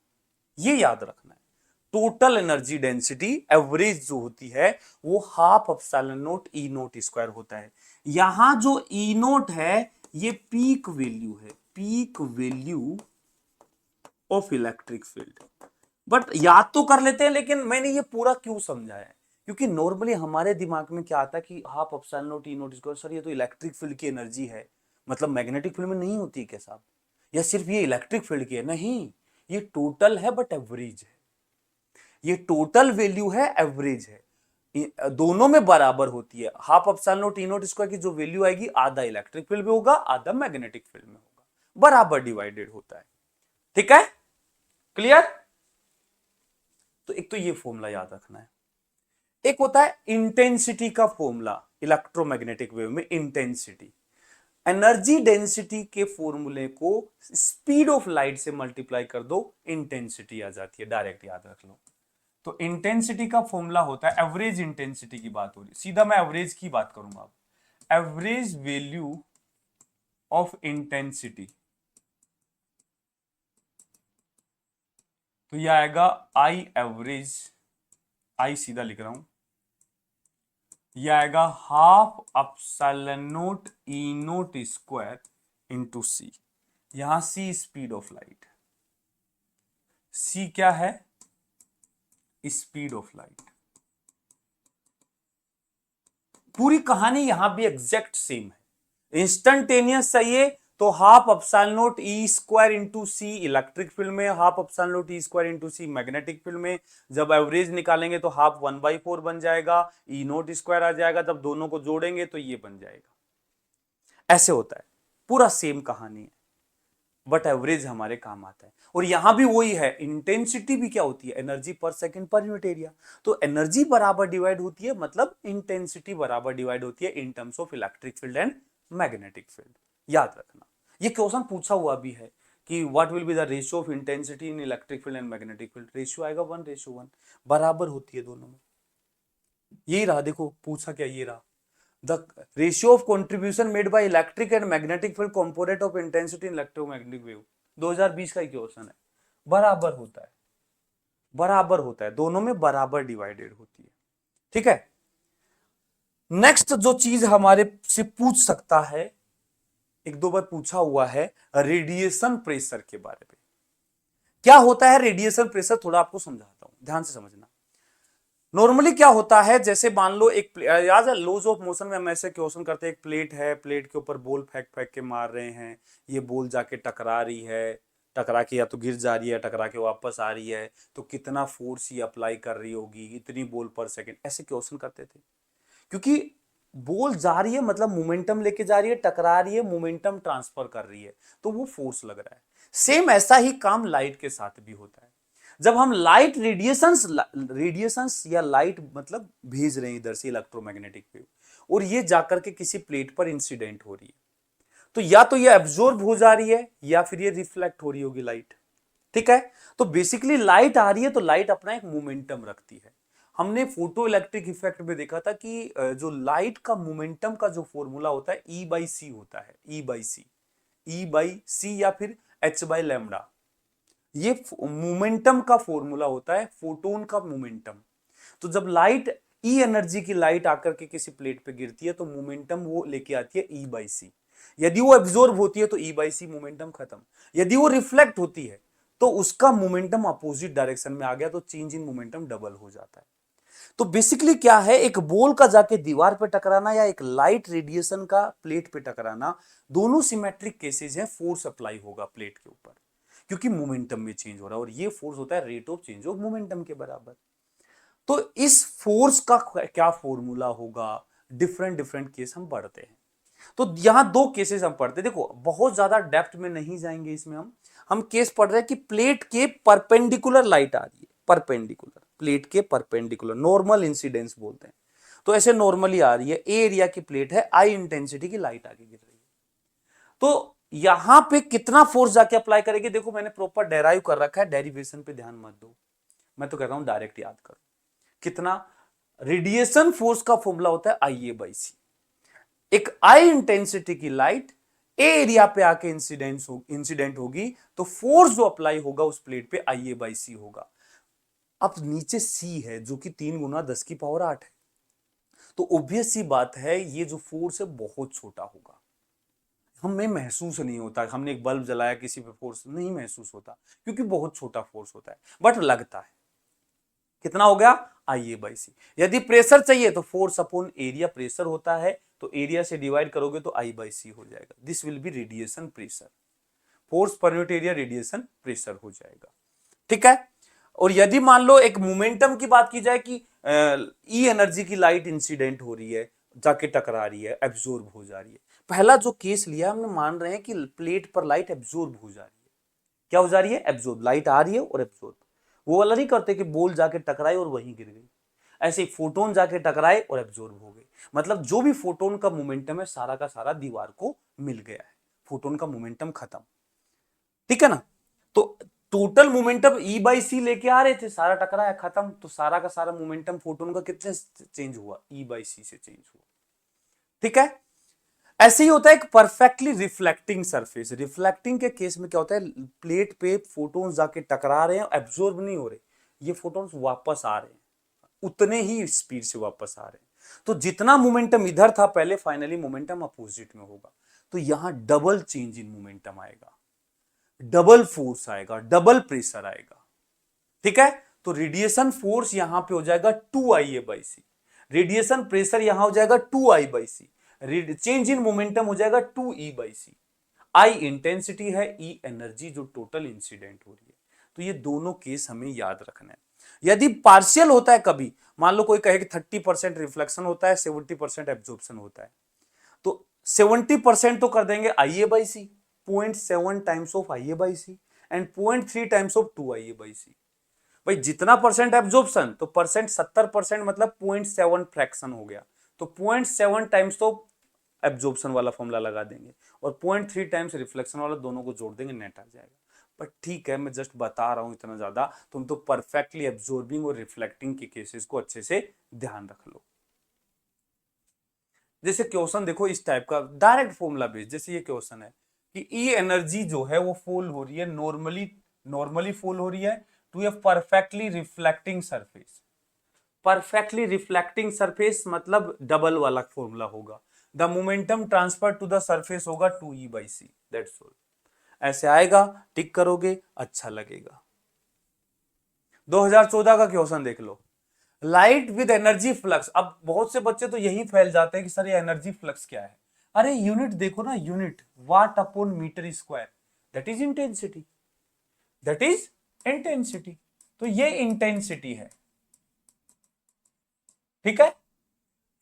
ये याद रखना है। टोटल एनर्जी डेंसिटी एवरेज जो होती है वो half epsilon naught E naught square होता है। यहां जो ई नोट है ये पीक वैल्यू है, peak value of electric field. But याद तो कर लेते हैं, लेकिन मैंने ये पूरा क्यों समझाया है, क्योंकि नॉर्मली हमारे दिमाग में क्या आता है कि half epsilon naught E naught square, sir ये तो इलेक्ट्रिक फील्ड की एनर्जी है, मतलब मैग्नेटिक फील्ड में नहीं होती क्या साहब, या सिर्फ ये इलेक्ट्रिक फील्ड की है? नहीं, ये टोटल है बट एवरेज है। ये टोटल वैल्यू है, एवरेज है, दोनों में बराबर होती है। Half epsilon naught E naught square की जो वैल्यू आएगी, आधा इलेक्ट्रिक फील्ड में होगा, आधा मैग्नेटिक फील्ड में होगा, बराबर डिवाइडेड होता है। ठीक है, क्लियर। तो एक तो ये फॉर्मूला याद रखना है। एक होता है इंटेंसिटी का फॉर्मूला, इलेक्ट्रोमैग्नेटिक वेव में इंटेंसिटी, एनर्जी डेंसिटी के फॉर्मूले को स्पीड ऑफ लाइट से मल्टीप्लाई कर दो, इंटेंसिटी आ जाती है, डायरेक्ट याद रख लो। तो इंटेंसिटी का फॉर्मूला होता है, एवरेज इंटेंसिटी की बात हो रही है, सीधा मैं एवरेज की बात करूंगा। एवरेज वैल्यू ऑफ इंटेंसिटी, तो यह आएगा आई एवरेज, आई सीधा लिख रहा हूं, यह आएगा half epsilon naught E naught square into सी। यहां सी स्पीड ऑफ लाइट, सी क्या है, स्पीड ऑफ लाइट। पूरी कहानी यहां भी एग्जैक्ट सेम है। इंस्टेंटेनियस चाहिए तो half epsilon naught E square into सी इलेक्ट्रिक फील्ड में, half epsilon naught E square into सी मैग्नेटिक फील्ड में। जब एवरेज निकालेंगे तो हाफ 1/4 बन जाएगा, ई नोट स्क्वायर आ जाएगा, जब दोनों को जोड़ेंगे तो ये बन जाएगा। ऐसे होता है, पूरा सेम कहानी है, बट एवरेज हमारे काम आता है। और यहां भी वही है, इंटेंसिटी भी क्या होती है, एनर्जी पर सेकंड पर यूनिट एरिया। तो एनर्जी बराबर डिवाइड होती है, मतलब इंटेंसिटी बराबर डिवाइड होती है in terms of electric field and magnetic field. याद रखना, ये क्वेश्चन पूछा हुआ भी है कि what will be the ratio of intensity in electric field and magnetic field. Ratio आएगा 1:1, बराबर होती है दोनों में। यही रहा, देखो पूछा क्या, ये रहा, the ratio of contribution made by electric and magnetic field component of intensity in electromagnetic wave, 2020 का क्वेश्चन है, बराबर होता है। बराबर होता है, दोनों में बराबर डिवाइडेड होती है। ठीक है, नेक्स्ट जो चीज हमारे से पूछ सकता है, एक दो बार पूछा हुआ है, रेडिएशन प्रेशर के बारे में। क्या होता है रेडिएशन प्रेशर, थोड़ा आपको समझाता हूं, ध्यान से समझना। नॉर्मली क्या होता है, जैसे मान लो एक याद है लॉज ऑफ मोशन में हम ऐसे क्वेश्चन करते हैं, एक प्लेट है, प्लेट के ऊपर बॉल फेंक फेंक के मार रहे हैं, ये बॉल जाके टकरा रही है, टकरा के या तो गिर जा रही है, टकरा के वापस आ रही है, तो कितना फोर्स ये अप्लाई कर रही होगी, इतनी बॉल पर सेकंड, ऐसे क्वेश्चन करते थे। क्योंकि बॉल जा रही है मतलब मोमेंटम लेके जा रही है, टकरा रही है, मोमेंटम ट्रांसफर कर रही है, तो वो फोर्स लग रहा है। सेम ऐसा ही काम लाइट के साथ भी होता है। जब हम लाइट रेडिएशंस या लाइट मतलब भेज रहे हैं इधर से इलेक्ट्रोमैग्नेटिक वेव, और ये जाकर के किसी प्लेट पर इंसिडेंट हो रही है, तो या तो ये एब्जॉर्ब हो जा रही है या फिर ये रिफ्लेक्ट हो रही होगी लाइट। ठीक है, तो बेसिकली लाइट आ रही है तो लाइट अपना एक मोमेंटम रखती है। हमने फोटो इलेक्ट्रिक इफेक्ट में देखा था कि जो लाइट का मोमेंटम का जो फॉर्मूला होता है ई बाई सी होता है, ई बाई सी या फिर एच बाई लैम्डा, ये मोमेंटम का फॉर्मूला होता है, फोटोन का मोमेंटम। तो जब लाइट ई एनर्जी की लाइट आकर के किसी प्लेट पे गिरती है तो मोमेंटम वो लेके आती है ई बाई सी। यदि वो एब्जॉर्ब होती है तो ई बाई सी मोमेंटम खत्म। यदि वो रिफ्लेक्ट होती है तो उसका मोमेंटम अपोजिट डायरेक्शन में आ गया, तो चेंज इन मोमेंटम डबल हो जाता है। तो बेसिकली क्या है, एक बॉल का जाके दीवार पे टकराना या एक लाइट रेडिएशन का प्लेट पे टकराना, दोनों सिमेट्रिक केसेस हैं, फोर्स अप्लाई होगा प्लेट के ऊपर, क्योंकि मोमेंटम में चेंज हो रहा है, और ये फोर्स होता है rate of change of momentum के बराबर। तो इस फोर्स का क्या फॉर्मूला होगा, डिफरेंट डिफरेंट केस हम पढ़ते हैं। तो यहां दो केसेस हम पढ़ते हैं, देखो बहुत ज्यादा डेप्थ में नहीं जाएंगे इसमें, हम केस पढ़ रहे हैं कि प्लेट के परपेंडिकुलर लाइट आ रही है, परपेंडिकुलर, प्लेट के परपेंडिकुलर, नॉर्मल इंसिडेंस बोलते हैं। तो ऐसे नॉर्मली आ रही है, ए एरिया की प्लेट है, आई इंटेंसिटी की लाइट आगे गिर रही है, तो यहां पे कितना फोर्स जाके अप्लाई करेगी, देखो मैंने प्रॉपर डेराइव कर रखा है, डेरिवेशन पे ध्यान मत दो, मैं तो कह रहा हूं डायरेक्ट याद करो। कितना, रेडिएशन फोर्स का फॉर्मूला होता है आई ए बाई सी। एक आई इंटेंसिटी की लाइट ए एरिया पे आके इंसिडेंट होगी, तो फोर्स जो अप्लाई होगा उस प्लेट पे आई ए बाई सी होगा। अब नीचे सी है जो कि 3 × 10⁸ है, तो ऑब्वियस सी बात है ये जो फोर्स है बहुत छोटा होगा, हमें महसूस नहीं होता। हमने एक बल्ब जलाया, किसी पे फोर्स नहीं महसूस होता क्योंकि बहुत छोटा फोर्स होता है, बट लगता है। कितना हो गया, आई ए बाई सी। यदि प्रेशर चाहिए तो फोर्स अपॉन एरिया प्रेशर होता है, तो एरिया से डिवाइड करोगे तो आई बाई सी हो जाएगा। This will B radiation pressure, force per unit area radiation pressure हो जाएगा। ठीक है, और यदि मान लो एक मोमेंटम की बात की जाए कि ई एनर्जी की लाइट इंसिडेंट हो रही है, जाके टकरा रही है, एब्जॉर्ब हो जा रही है। पहला जो केस लिया हमने, मान रहे हैं कि प्लेट पर लाइट एब्जॉर्ब हो जा रही है, क्या हो जा रही है, एब्जॉर्ब, लाइट आ रही है और एब्जॉर्ब। वो वाला नहीं करते कि बॉल जाके टकराए और वहीं गिर गई, ऐसे ही फोटोन जाके टकराए और एब्जॉर्ब हो गई, मतलब जो भी फोटोन का मोमेंटम है सारा का सारा दीवार को मिल गया है, फोटोन का मोमेंटम खत्म। ठीक है ना, तो टोटल मोमेंटम ई बाई सी लेके आ रहे थे, सारा टकराया खत्म, तो सारा का सारा मोमेंटम फोटोन का कितने चेंज हुआ, ई बाई सी से चेंज हुआ। ठीक है, ऐसे ही होता है एक परफेक्टली रिफ्लेक्टिंग सरफेस। रिफ्लेक्टिंग के केस में क्या होता है, प्लेट पे फोटोन्स जाके टकरा रहे हैं, एब्जॉर्ब नहीं हो रहे, ये फोटोन्स वापस आ रहे हैं, उतने ही स्पीड से वापस आ रहे हैं, तो जितना मोमेंटम इधर था पहले, फाइनली मोमेंटम अपोजिट में होगा, तो यहां डबल चेंज इन मोमेंटम आएगा, डबल फोर्स आएगा, डबल प्रेशर आएगा। ठीक है, तो रेडिएशन फोर्स यहां पे हो जाएगा 2 IA by c, radiation pressure यहां हो जाएगा 2 I by c, change in momentum हो जाएगा 2 E by c. I intensity है, ई एनर्जी जो टोटल इंसिडेंट हो रही है। तो ये दोनों केस हमें याद रखना है। यदि पार्शियल होता है, कभी मान लो कोई कहे कि 30% रिफ्लेक्शन होता है, 70% एब्जॉर्प्शन होता है, तो 70% तो कर देंगे I A by C, 0.7 times of I A by C and 0.3 times of 2 I A by C. भाई जितना परसेंट एब्जॉर्प्शन, तो परसेंट 70% मतलब 0.7 फ्रैक्शन हो गया, तो 0.7 टाइम्स तो एब्जॉर्प्शन वाला फॉर्मूला लगा देंगे और 0.3 टाइम्स रिफ्लेक्शन वाला, दोनों को जोड़ देंगे, नेट आ जाएगा। बट ठीक है, मैं जस्ट बता रहा हूं, इतना ज्यादा तुम तो परफेक्टली एब्जॉर्बिंग और रिफ्लेक्टिंग के केसेस को अच्छे से ध्यान रख लो। जैसे क्वेश्चन देखो इस टाइप का, डायरेक्ट फॉर्मूला बेस्ड, जैसे ये क्वेश्चन है कि ई एनर्जी जो है वो फॉल हो रही है, नॉर्मली फॉल हो रही है to a perfectly reflecting surface. Perfectly reflecting surface मतलब डबल वाला फॉर्मूला होगा, the momentum transfer to the surface होगा 2E/c, दैट्स ऑल। ऐसे आएगा, टिक करोगे, अच्छा लगेगा। 2014 का क्वेश्चन देख लो, लाइट विद एनर्जी फ्लक्स। अब बहुत से बच्चे तो यही फैल जाते हैं कि सर ये एनर्जी फ्लक्स क्या है। अरे यूनिट देखो ना, unit watt upon metre square, that is intensity, that is intensity. तो ये इंटेंसिटी है, ठीक है।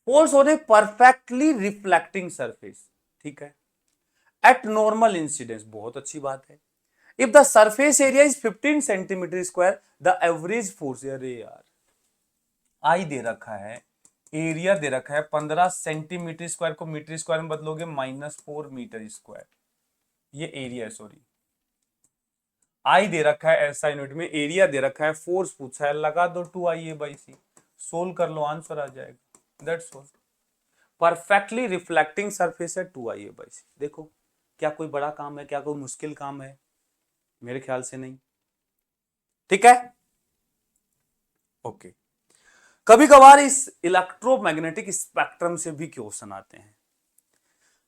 Force on a perfectly reflecting surface, ठीक है, एट नॉर्मल इंसिडेंस, बहुत अच्छी बात है। If the surface area is 15 centimetre square, the average force, अरे यार आई दे रखा है, एरिया दे रखा है 15 सेंटीमीटर स्क्वायर को मीटर स्क्वायर में बदलोगे -4 मीटर स्क्वायर, ये एरिया है, सॉरी आई दे रखा है ऐसा यूनिट में, एरिया दे रखा है, फोर्स पूछा है, लगा दो 2IA/c, सोल्व कर लो, आंसर आ जाएगा, that's all. Perfectly reflecting surface है 2IA/c। देखो क्या कोई बड़ा काम है, क्या कोई मुश्किल काम है? मेरे ख्याल से नहीं, ठीक है, ओके। कभी कभार इस इलेक्ट्रोमैग्नेटिक स्पेक्ट्रम से भी क्वेश्चन आते हैं।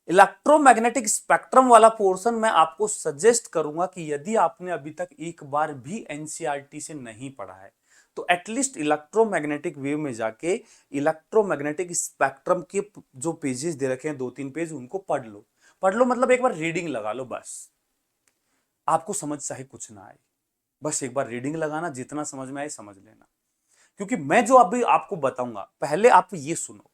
इलेक्ट्रोमैग्नेटिक स्पेक्ट्रम वाला पोर्शन मैं आपको सजेस्ट करूंगा कि यदि आपने अभी तक एक बार भी एनसीईआरटी से नहीं पढ़ा है तो एटलीस्ट इलेक्ट्रोमैग्नेटिक वेव में जाके इलेक्ट्रोमैग्नेटिक स्पेक्ट्रम के जो पेजेस दे रखे हैं 2-3 पेज, उनको पढ़ लो। पढ़ लो मतलब एक बार रीडिंग लगा लो, बस आपको समझ चाहे कुछ ना आए, बस एक बार रीडिंग लगाना, जितना समझ में आए समझ लेना। क्योंकि मैं जो अभी आपको बताऊंगा, पहले आप ये सुनो,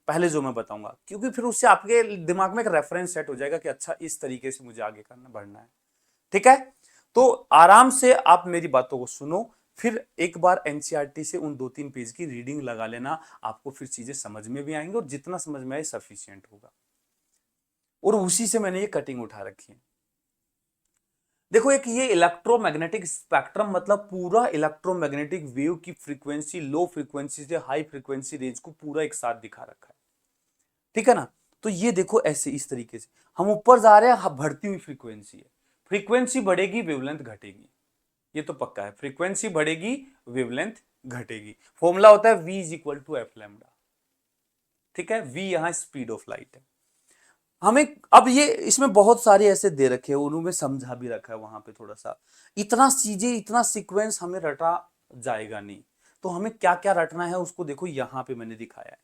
पहले जो मैं बताऊंगा, क्योंकि फिर उससे आपके दिमाग में एक रेफरेंस सेट हो जाएगा कि अच्छा इस तरीके से मुझे आगे करना बढ़ना है, ठीक है। तो आराम से आप मेरी बातों को सुनो, फिर एक बार एनसीईआरटी से उन 2-3 पेज की रीडिंग लगा लेना, आपको फिर चीजें समझ में भी आएंगी और जितना समझ में आए सफिशिएंट होगा। और उसी से मैंने ये कटिंग उठा रखी है। देखो एक ये इलेक्ट्रोमैग्नेटिक स्पेक्ट्रम मतलब पूरा इलेक्ट्रोमैग्नेटिक वेव की फ्रीक्वेंसी, लो फ्रीक्वेंसी से हाई फ्रीक्वेंसी रेंज को पूरा एक साथ दिखा रखा है, ठीक है ना। तो ये देखो ऐसे इस तरीके से हम ऊपर जा रहे हैं, बढ़ती हुई फ्रीक्वेंसी है, फ्रीक्वेंसी बढ़ेगी वेवलेंथ घटेगी, ये तो पक्का है, फ्रीक्वेंसी बढ़ेगी वेवलेंथ घटेगी। फॉर्मूला होता है v is to f lambda, ठीक है, v यहां स्पीड ऑफ लाइट है। हमें अब ये इसमें बहुत सारे ऐसे दे रखे हैं, उन्होंने समझा भी रखा है वहां पे थोड़ा सा, इतना चीजें इतना सीक्वेंस हमें रटा जाएगा नहीं, तो हमें क्या क्या रटना है उसको देखो यहां पे मैंने दिखाया है।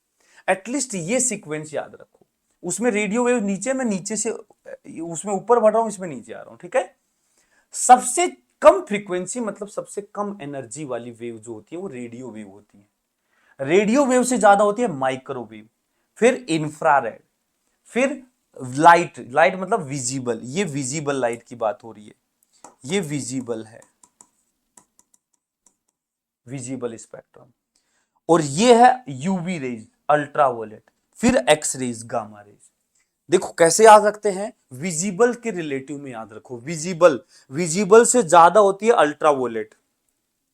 एटलीस्ट ये सीक्वेंस याद रखो, उसमें रेडियो वेव नीचे, में नीचे से उसमें ऊपर बढ़ रहा हूं, इसमें नीचे आ रहा हूं, ठीक है। सबसे कम फ्रीक्वेंसी मतलब सबसे कम एनर्जी वाली वेव जो होती है वो रेडियो वेव होती है। रेडियो वेव से ज्यादा होती है माइक्रोवेव, फिर इंफ्रारेड, फिर लाइट, लाइट मतलब विजिबल, ये विजिबल लाइट की बात हो रही है, ये विजिबल है, विजिबल स्पेक्ट्रम। और ये है यूवी रेज, अल्ट्रावायलेट, फिर एक्स रेज, गामा रेज। देखो कैसे याद रखते हैं, विजिबल के रिलेटिव में याद रखो, विजिबल, विजिबल से ज्यादा होती है अल्ट्रावायलेट,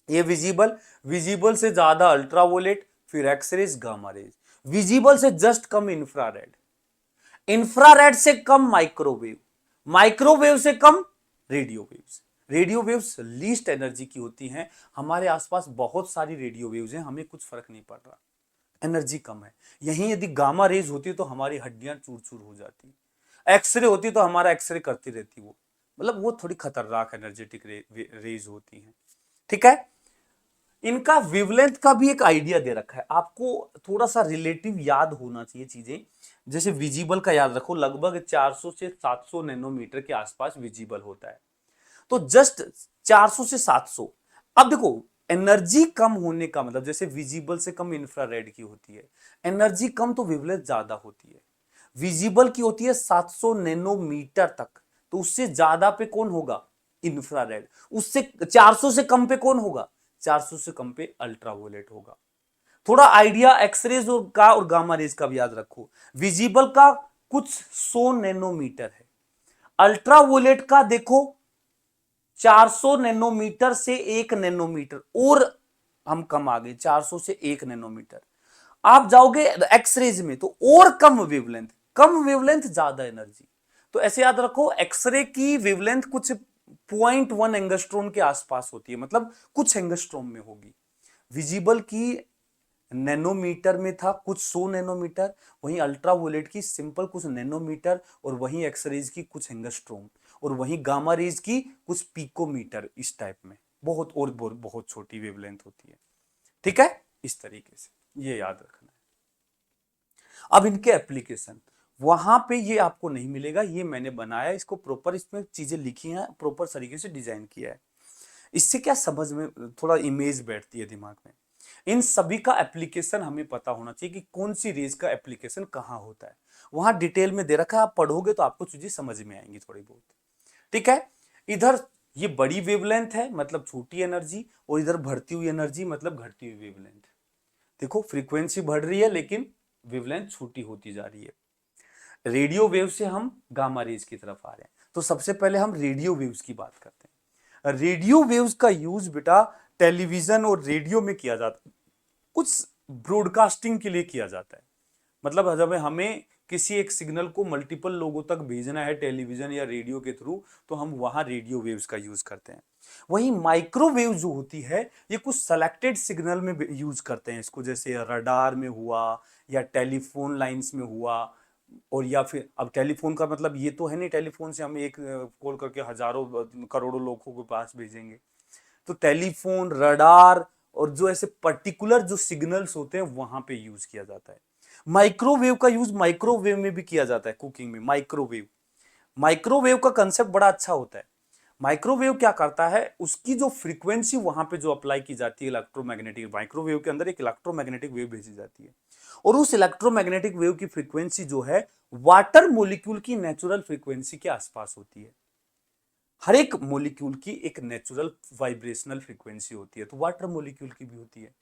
ये विजिबल, विजिबल से ज्यादा अल्ट्रावायलेट, फिर X rays, gamma rays, visible से जस्ट कम इंफ्रारेड, इंफ्रारेड से कम माइक्रोवेव, माइक्रोवेव से कम radio waves, radio waves least energy की होती हैं। हमारे आसपास बहुत सारी रेडियो वेव्स हैं, हमें कुछ फर्क नहीं पड़ रहा, एनर्जी कम है। यहीं यदि गामा रेज होती तो हमारी हड्डियां चूर चूर हो जाती, एक्सरे होती तो हमारा एक्सरे करती रहती, वो मतलब वो थोड़ी खतरनाक एनर्जेटिक रेज होती हैं, ठीक है। इनका वेवलेंथ का भी एक आइडिया दे रखा है, आपको थोड़ा सा रिलेटिव याद होना चाहिए चीजें। जैसे विजिबल का याद रखो, लगभग 400 से 700 नैनोमीटर के आसपास विजिबल होता है, तो जस्ट 400 से 700। अब देखो एनर्जी कम होने का मतलब, जैसे विजिबल से कम इंफ्रारेड की होती है, एनर्जी कम तो वेवलेंथ ज्यादा होती है। विजिबल की होती है 700 नैनोमीटर तक, तो उससे ज्यादा पे कौन होगा, इंफ्रारेड। उससे 400 से कम पे कौन होगा, 400 से कम पे अल्ट्रावायलेट होगा। थोड़ा आइडिया एक्सरेज का और गामा रेज का भी याद रखो। विजिबल का कुछ 100 नैनोमीटर है, अल्ट्रावायलेट का देखो 400 नैनोमीटर से 1 नैनोमीटर, और हम कम आ गए 400 से 1 नैनोमीटर। आप जाओगे एक्सरेज में तो और कम वेवलेंथ, कम वेवलेंथ ज्यादा एनर्जी। तो ऐसे याद रखो, एक्सरे की वेवलेंथ कुछ 0.1 एंगस्ट्रॉम के आसपास होती है, मतलब कुछ एंगस्ट्रॉम में होगी। विजिबल की नैनोमीटर में था, कुछ 100 नैनोमीटर, वहीं अल्ट्रावोलेट की सिंपल कुछ नैनोमीटर, और वहीं एक्सरेज की कुछ एंगस्ट्रॉम, और वहीं गामा रेज की कुछ पिकोमीटर, इस टाइप में बहुत और बहुत छोटी वेवलेंथ होती है। ठीक है, इस तरीके से ये याद रखना है। अब इनके एप्लीकेशन वहां पे ये आपको नहीं मिलेगा, ये मैंने बनाया, इसको प्रॉपर, इसमें चीजें लिखी हैं, प्रॉपर तरीके से डिजाइन किया है। इससे क्या समझ में थोड़ा इमेज बैठती है दिमाग में। इन सभी का एप्लीकेशन हमें पता होना चाहिए कि कौन सी रेज का एप्लीकेशन कहां होता है। वहां डिटेल में दे रखा है, आप पढ़ोगे तो आपको चीजें समझ में आएंगी थोड़ी बहुत। ठीक है, इधर ये बड़ी वेवलेंथ है मतलब छोटी एनर्जी, और इधर बढ़ती हुई एनर्जी मतलब घटती हुई वेवलेंथ। देखो फ्रीक्वेंसी बढ़ रही है लेकिन वेवलेंथ छोटी होती जा रही है। रेडियो वेव से हम गामा रेज की तरफ आ रहे हैं, तो सबसे पहले हम रेडियो वेव्स की बात करते हैं। रेडियो वेव्स का यूज बेटा टेलीविजन और रेडियो में किया जाता है, कुछ ब्रॉडकास्टिंग के लिए किया जाता है। मतलब जब हमें किसी एक सिग्नल को मल्टीपल लोगों तक भेजना है टेलीविजन या रेडियो के थ्रू, तो हम वहां रेडियो वेव्स का यूज करते हैं। वहीं माइक्रोवेव जो होती है ये कुछ सेलेक्टेड सिग्नल में यूज करते हैं इसको, जैसे रडार में हुआ या टेलीफोन लाइंस में हुआ, और या फिर अब टेलीफोन का मतलब ये तो है नहीं टेलीफोन से हम एक कॉल करके हजारों करोड़ों लोगों के पास भेजेंगे। तो टेलीफोन, रडार और जो ऐसे पर्टिकुलर जो सिग्नल्स होते हैं वहां पे यूज किया जाता है। माइक्रोवेव का यूज माइक्रोवेव में भी किया जाता है, कुकिंग में। माइक्रोवेव माइक्रोवेव का कंसेप्ट बड़ा अच्छा होता है। माइक्रोवेव क्या करता है, उसकी जो फ्रीक्वेंसी वहां पे जो अप्लाई की जाती है इलेक्ट्रोमैग्नेटिक, माइक्रोवेव के अंदर एक इलेक्ट्रोमैग्नेटिक वेव भेजी जाती है, और उस इलेक्ट्रोमैग्नेटिक वेव की फ्रीक्वेंसी जो है वाटर मॉलिक्यूल की नेचुरल फ्रीक्वेंसी के आसपास होती है। हर एक मॉलिक्यूल की एक नेचुरल वाइब्रेशनल फ्रीक्वेंसी होती है, तो वाटर मॉलिक्यूल की भी होती है।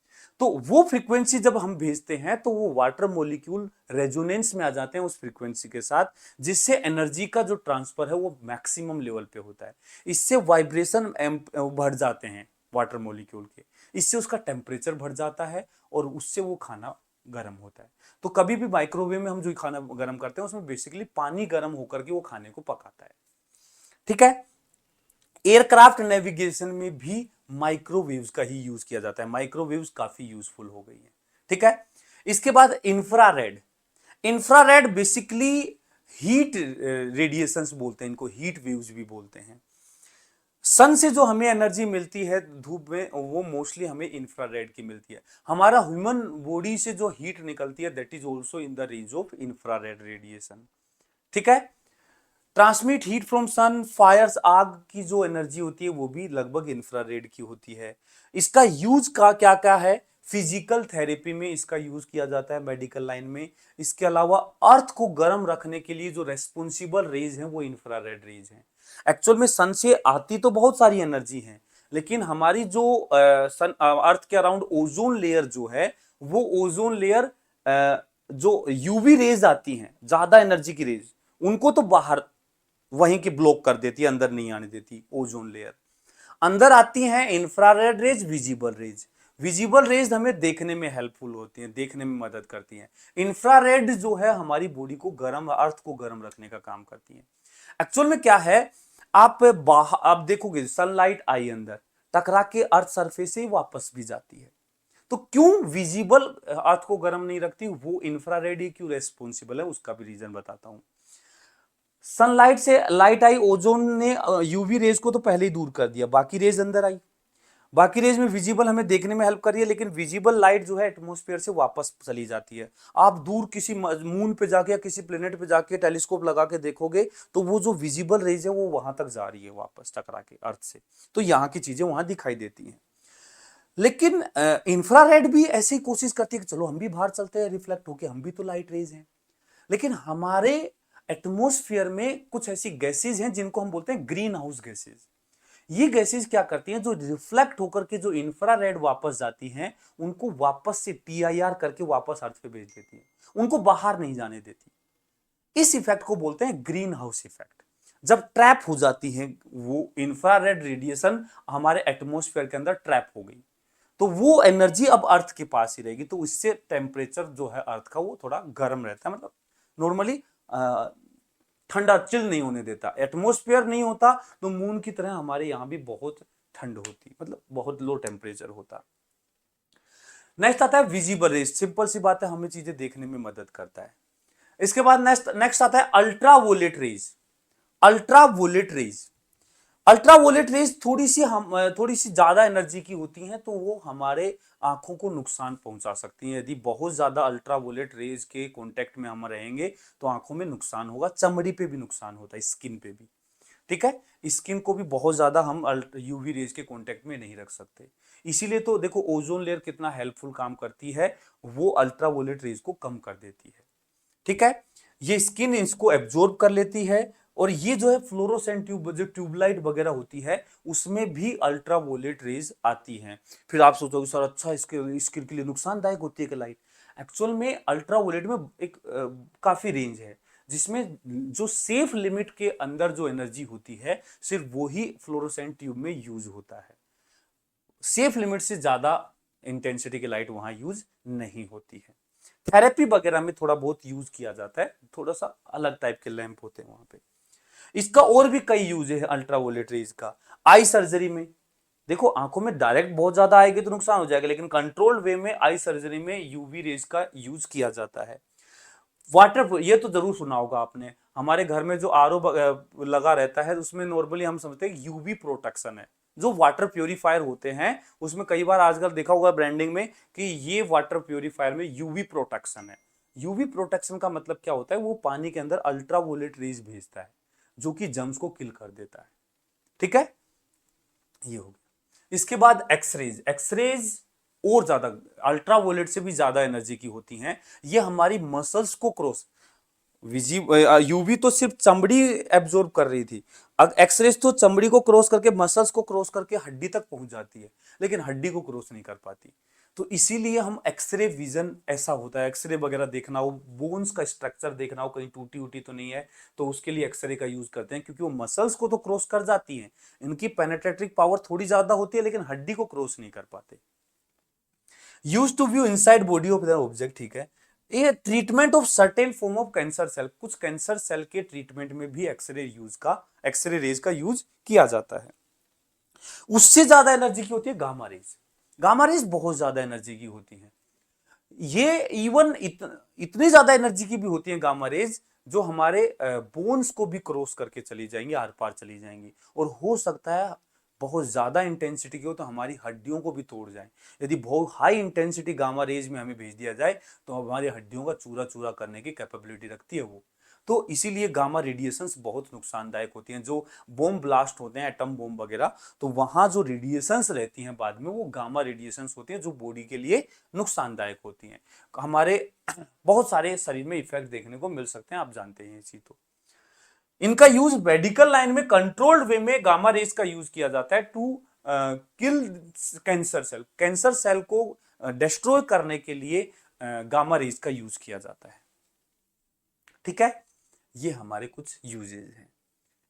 तो वो फ्रीक्वेंसी जब हम भेजते हैं तो वो वाटर मॉलिक्यूल रेजोनेंस में आ जाते हैं उस फ्रीक्वेंसी के साथ, जिससे एनर्जी का जो ट्रांसफर है वो मैक्सिमम लेवल पे होता है। इससे वाइब्रेशन बढ़ जाते हैं वाटर मॉलिक्यूल के, इससे उसका टेम्परेचर बढ़ जाता है और उससे वो खाना गर्म होता है। तो कभी भी माइक्रोवेव में हम जो खाना गर्म करते हैं उसमें बेसिकली पानी गर्म होकर के वो खाने को पकाता है। ठीक है, एयरक्राफ्ट नेविगेशन में भी माइक्रोवेव्स का ही यूज किया जाता है। माइक्रोवेव्स काफी यूजफुल हो गई है। ठीक है, इसके बाद infrared. Infrared basically heat radiations बोलते हैं इनको, हीट वेव्स भी बोलते हैं। सन से जो हमें एनर्जी मिलती है धूप में, वो मोस्टली हमें इंफ्रारेड की मिलती है। हमारा ह्यूमन बॉडी से जो हीट निकलती है that is also in the range of infrared radiation. ठीक है, transmit heat from sun, fires, आग की जो एनर्जी होती है वो भी लगभग इंफ्रारेड की होती है। इसका यूज का क्या क्या है, फिजिकल थेरेपी में इसका यूज किया जाता है, मेडिकल लाइन में। इसके अलावा अर्थ को गर्म रखने के लिए जो रेस्पॉन्सिबल रेज हैं वो इंफ्रारेड रेज हैं। एक्चुअल में सन से आती तो बहुत सारी एनर्जी है, लेकिन हमारी जो सन अर्थ के अराउंड ओजोन लेयर जो है, वो ओजोन लेयर जो यूवी रेज आती हैं, ज्यादा एनर्जी की रेज, उनको तो बाहर वहीं की ब्लॉक कर देती है, अंदर नहीं आने देती ओजोन लेयर। अंदर आती हैं infrared rays, visible raise. Visible raise हमें देखने में हेल्पफुल होती हैं, देखने में मदद करती हैं। इंफ्रारेड जो है हमारी बॉडी को गर्म, अर्थ को गर्म रखने का काम करती हैं। एक्चुअल में क्या है, आप देखोगे सनलाइट आई अंदर, टकरा के अर्थ सरफेस से वापस भी जाती है। तो क्यों विजिबल अर्थ को गर्म नहीं रखती, वो इंफ्रारेड ही क्यों रेस्पॉन्सिबल है, उसका भी रीजन बताता हूं। सनलाइट से लाइट आई, ओजोन ने यूवी रेज को तो पहले ही दूर कर दिया, बाकी रेज अंदर आई। बाकी रेज में विजिबल हमें देखने में हेल्प कर रही है, लेकिन विजिबल लाइट जो है एटमॉस्फेयर से वापस चली जाती है। आप दूर किसी मून पे जाके या किसी प्लेनेट पे जाके टेलीस्कोप लगा के देखोगे तो वो जो विजिबल रेज है वो वहां तक जा रही है वापस टकरा के अर्थ से, तो यहाँ की चीजें वहां दिखाई देती हैं। लेकिन इंफ्रारेड भी ऐसी ही कोशिश करती है कि चलो हम भी बाहर चलते हैं, रिफ्लेक्ट होके हम भी तो लाइट रेज हैं। लेकिन हमारे एटमॉस्फेयर में कुछ ऐसी गैसेज हैं जिनको हम बोलते हैं ग्रीन हाउस गैसेज। ये गैसेज क्या करती हैं, जो रिफ्लेक्ट होकर के जो इंफ्रारेड वापस जाती हैं उनको वापस से टीआईआर करके वापस अर्थ पे भेज देती हैं, उनको बाहर नहीं जाने देती। इस इफेक्ट को बोलते हैं ग्रीन हाउस इफेक्ट। जब ट्रैप हो जाती है वो इंफ्रारेड रेडिएशन हमारे एटमॉस्फेयर के अंदर ट्रैप हो गई, तो वो एनर्जी अब अर्थ के पास ही रहेगी, तो इससे टेम्परेचर जो है अर्थ का वो थोड़ा गर्म रहता है। मतलब नॉर्मली ठंडा चिल नहीं होने देता। एटमोस्फेयर नहीं होता तो मून की तरह हमारे यहाँ भी बहुत ठंड होती, मतलब बहुत लो टेम्परेचर होता। नेक्स्ट आता है विजिबल रेज। सिंपल सी बात है, हमें चीजें देखने में मदद करता है। इसके बाद नेक्स्ट आता है ultraviolet rays. Ultraviolet rays, ultraviolet rays थोड़ी सी ज्यादा एनर्जी की होती हैं, तो वो हमारे आंखों को नुकसान पहुंचा सकती हैं। यदि बहुत ज्यादा अल्ट्रावोलेट रेज के कांटेक्ट में हम रहेंगे तो आंखों में नुकसान होगा, चमड़ी पे भी नुकसान होता है, स्किन पे भी। ठीक है, स्किन को भी बहुत ज्यादा हम यूवी रेज के कांटेक्ट में नहीं रख सकते। इसीलिए तो देखो ओजोन लेयर कितना हेल्पफुल काम करती है, वो अल्ट्रावोलेट रेज को कम कर देती है। ठीक है, ये स्किन इसको एब्जॉर्ब कर लेती है, और ये जो है फ्लोरोसेंट ट्यूब, जो ट्यूबलाइट वगैरह होती है उसमें भी अल्ट्रावोलेट रेज आती हैं। फिर आप सोचोगे सर अच्छा इसके स्किन के लिए नुकसानदायक होती है कि लाइट? एक्चुअल में अल्ट्रावोलेट में एक काफी रेंज है, जिसमें जो सेफ लिमिट के अंदर जो एनर्जी होती है सिर्फ वो ही फ्लोरोसेंट ट्यूब में यूज होता है। सेफ लिमिट से ज्यादा इंटेंसिटी की लाइट वहां यूज नहीं होती है। थेरेपी वगैरह में थोड़ा बहुत यूज किया जाता है, थोड़ा सा अलग टाइप के लैंप होते हैं वहां पे। इसका और भी कई यूज है अल्ट्रावोलेट रेज का। आई सर्जरी में देखो, आंखों में डायरेक्ट बहुत ज्यादा आएगी तो नुकसान हो जाएगा, लेकिन कंट्रोल्ड वे में आई सर्जरी में यूवी रेज का यूज किया जाता है। वाटर, ये तो जरूर सुना होगा आपने, हमारे घर में जो आरओ लगा रहता है उसमें नॉर्मली हम समझते हैं यूवी प्रोटेक्शन है। जो वाटर प्योरीफायर होते हैं उसमें कई बार आजकल देखा होगा ब्रांडिंग में कि ये वाटर प्योरीफायर में यूवी प्रोटेक्शन है। यूवी प्रोटेक्शन का मतलब क्या होता है? वो पानी के अंदर अल्ट्रावोलेट रेज भेजता है जो कि जर्म्स को किल कर देता है। ठीक है, ये हो गया। इसके बाद एक्सरेज। एक्सरेज और ज्यादा, अल्ट्रावोलेट से भी ज्यादा एनर्जी की होती हैं। ये हमारी मसल्स को क्रॉस, यूवी तो सिर्फ चमड़ी एब्जॉर्ब कर रही थी, अब एक्सरेज तो चमड़ी को क्रॉस करके, मसल्स को क्रॉस करके हड्डी तक पहुंच जाती है, लेकिन हड्डी को क्रॉस नहीं कर पाती। तो इसीलिए हम एक्सरे विजन ऐसा होता है, एक्सरे वगैरह देखना हो, बोन्स का स्ट्रक्चर देखना हो कहीं टूटी उटी तो नहीं है, तो उसके लिए एक्सरे का यूज करते हैं, क्योंकि वो मसल्स को तो क्रॉस कर जाती हैं, इनकी पेनेट्रेटिंग पावर थोड़ी ज्यादा होती है, लेकिन हड्डी को क्रॉस नहीं कर पाते। Use to view inside body of the object. ठीक है, ये treatment of certain form of cancer cell, कुछ कैंसर सेल के ट्रीटमेंट में भी एक्सरे रेज का यूज किया जाता है। उससे ज्यादा एनर्जी की होती है गामा रेज। गामा रेज बहुत ज्यादा एनर्जी की होती है। ये इवन इतनी ज्यादा एनर्जी की भी होती है गामा रेज, जो हमारे बोन्स को भी क्रॉस करके चली जाएंगी, आर पार चली जाएंगी, और हो सकता है बहुत ज्यादा इंटेंसिटी की हो तो हमारी हड्डियों को भी तोड़ जाए। यदि बहुत हाई इंटेंसिटी गामा रेज में हमें भेज दिया जाए तो हमारी हड्डियों का चूरा चूरा करने की कैपेबिलिटी रखती है वो। तो इसीलिए गामा रेडिएशंस बहुत नुकसानदायक होती हैं। जो बॉम्ब ब्लास्ट होते हैं, एटम बॉम्ब वगैरह, तो वहां जो रेडिएशंस रहती हैं बाद में, वो गामा रेडिएशंस होती हैं जो बॉडी के लिए नुकसानदायक होती हैं। हमारे बहुत सारे शरीर में इफेक्ट देखने को मिल सकते हैं, आप जानते हैं ये चीज। तो इनका यूज मेडिकल लाइन में कंट्रोल्ड वे में गामा रेज का यूज किया जाता है to kill cancer cell. Cancer cell को डिस्ट्रॉय करने के लिए गामा रेज का यूज किया जाता है। ठीक है, ये हमारे कुछ यूजेज हैं।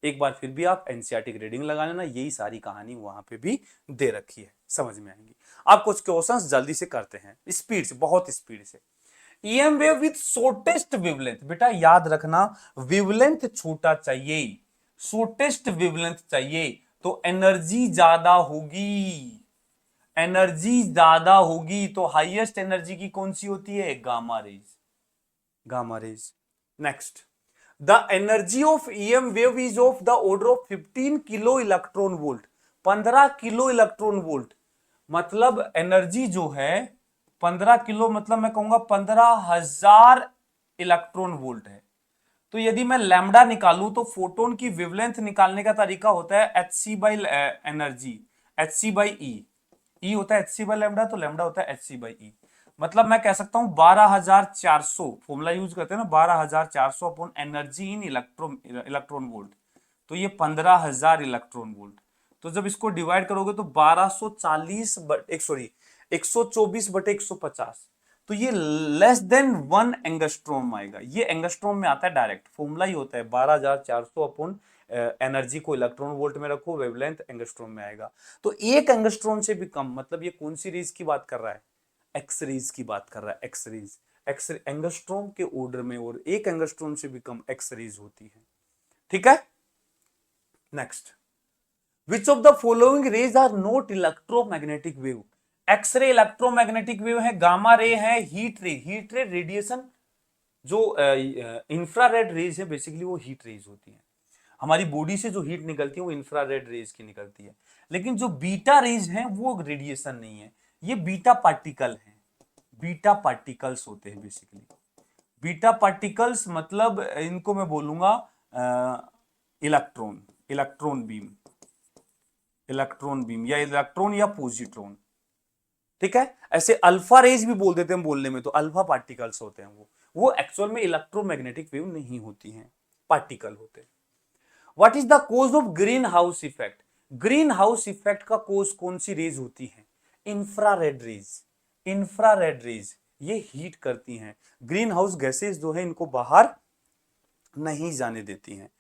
एक बार फिर भी आप एनसीईआरटी की रीडिंग लगा लेना, यही सारी कहानी वहां पे भी दे रखी है, समझ में आएंगी। आप कुछ क्वेश्चंस जल्दी से करते हैं, स्पीड से, बहुत स्पीड से। EM wave with shortest wavelength, बेटा याद रखना, वेवलेंथ छोटा चाहिए, शॉर्टेस्ट वेवलेंथ चाहिए, तो एनर्जी ज्यादा होगी। एनर्जी ज्यादा होगी तो हाईएस्ट एनर्जी की कौन सी होती है? Gamma rays. Gamma raise. Next, the energy of EM wave is of the order of 15 kilo electron volt. 15 kilo electron volt मतलब एनर्जी जो है 15 किलो, मतलब मैं कहूंगा 15,000 इलेक्ट्रॉन वोल्ट है। तो यदि मैं लैम्डा निकालूं तो फोटोन की वेवलेंथ निकालने का तरीका होता है h c by energy, h c by E होता है एच सी बाई लैम्डा, तो लैम्डा होता है एच सी बाई ई। मतलब मैं कह सकता हूं 12,400, फॉर्मूला यूज करते हैं ना, 12,400 upon energy in electron volt, तो ये 15,000 इलेक्ट्रॉन वोल्ट। तो जब इसको डिवाइड करोगे तो 1240 सॉरी 124/150, तो ये लेस देन 1 एंगस्ट्रोम आएगा। ये एंगस्ट्रोम में आता है डायरेक्ट, फॉर्मूला ही होता है 12,400 अपॉन एनर्जी को इलेक्ट्रॉन वोल्ट में रखो, वेवलेंथ एंगस्ट्रोम में आएगा। तो एक एंगस्ट्रोम से भी कम, मतलब ये कौन सी रेज की बात कर रहा है? एक्स रेज की बात कर रहा है। एक्स रेज, एक्स एंगस्ट्रोम के ऑर्डर में, और एक एंगस्ट्रोम से भी कम एक्स रेज होती है। ठीक है। Next, which of the following rays are not electromagnetic wave? X ray electromagnetic wave है, गामा रे है, हीट रे रेडिएशन, जो इंफ्रारेड रेज है बेसिकली वो हीट रेज होती है। हमारी बॉडी से जो हीट निकलती है वो इंफ्रारेड रेज की निकलती है। लेकिन जो बीटा रेज है वो रेडिएशन नहीं है, ये बीटा पार्टिकल है, बीटा पार्टिकल्स होते हैं बेसिकली। बीटा पार्टिकल्स मतलब इनको मैं बोलूंगा electron, electron beam, electron beam या इलेक्ट्रॉन या पॉजिट्रॉन। ठीक है, ऐसे अल्फा रेज भी बोल देते हैं बोलने में, तो अल्फा पार्टिकल्स होते हैं वो एक्चुअल में इलेक्ट्रोमैग्नेटिक वेव नहीं होती हैं, पार्टिकल होते हैं। What is the cause of greenhouse effect? Greenhouse effect का कोज कौन सी रेज होती है? इंफ्रारेड रेज, इंफ्रारेड रेज ये हीट करती हैं, ग्रीन हाउस गैसेस जो है इनको बाहर नहीं जाने देती हैं।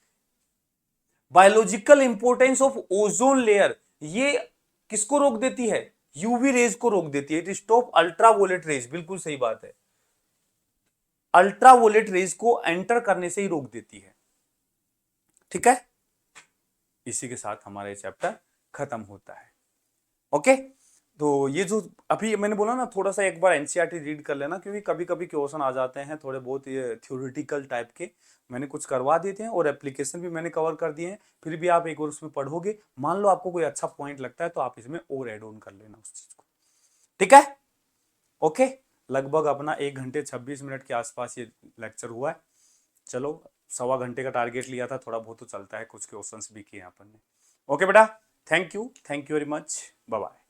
Biological importance of ozone layer, ये किसको रोक देती है? यूवी रेज को रोक देती है, इट स्टॉप अल्ट्रावोलेट रेज, बिल्कुल सही बात है, अल्ट्रावोलेट रेज को एंटर करने से ही रोक देती है। ठीक है, इसी के साथ हमारा ये चैप्टर खत्म होता है। ओके, तो ये जो अभी मैंने बोला ना, थोड़ा सा एक बार एनसीईआरटी रीड कर लेना, क्योंकि कभी कभी क्वेश्चन आ जाते हैं थोड़े बहुत ये थ्योरेटिकल टाइप के, मैंने कुछ करवा देते हैं और एप्लीकेशन भी मैंने कवर कर दिए हैं। फिर भी आप एक और उसमें पढ़ोगे, मान लो आपको कोई अच्छा पॉइंट लगता है तो आप इसमें और एड ऑन कर लेना उस चीज को। ठीक है, ओके, लगभग अपना 1 घंटे 26 मिनट के आसपास ये लेक्चर हुआ है। चलो, 1.25 घंटे का टारगेट लिया था, थोड़ा बहुत तो चलता है, कुछ क्वेश्चंस भी किए अपन ने। ओके बेटा, thank you very much, bye bye.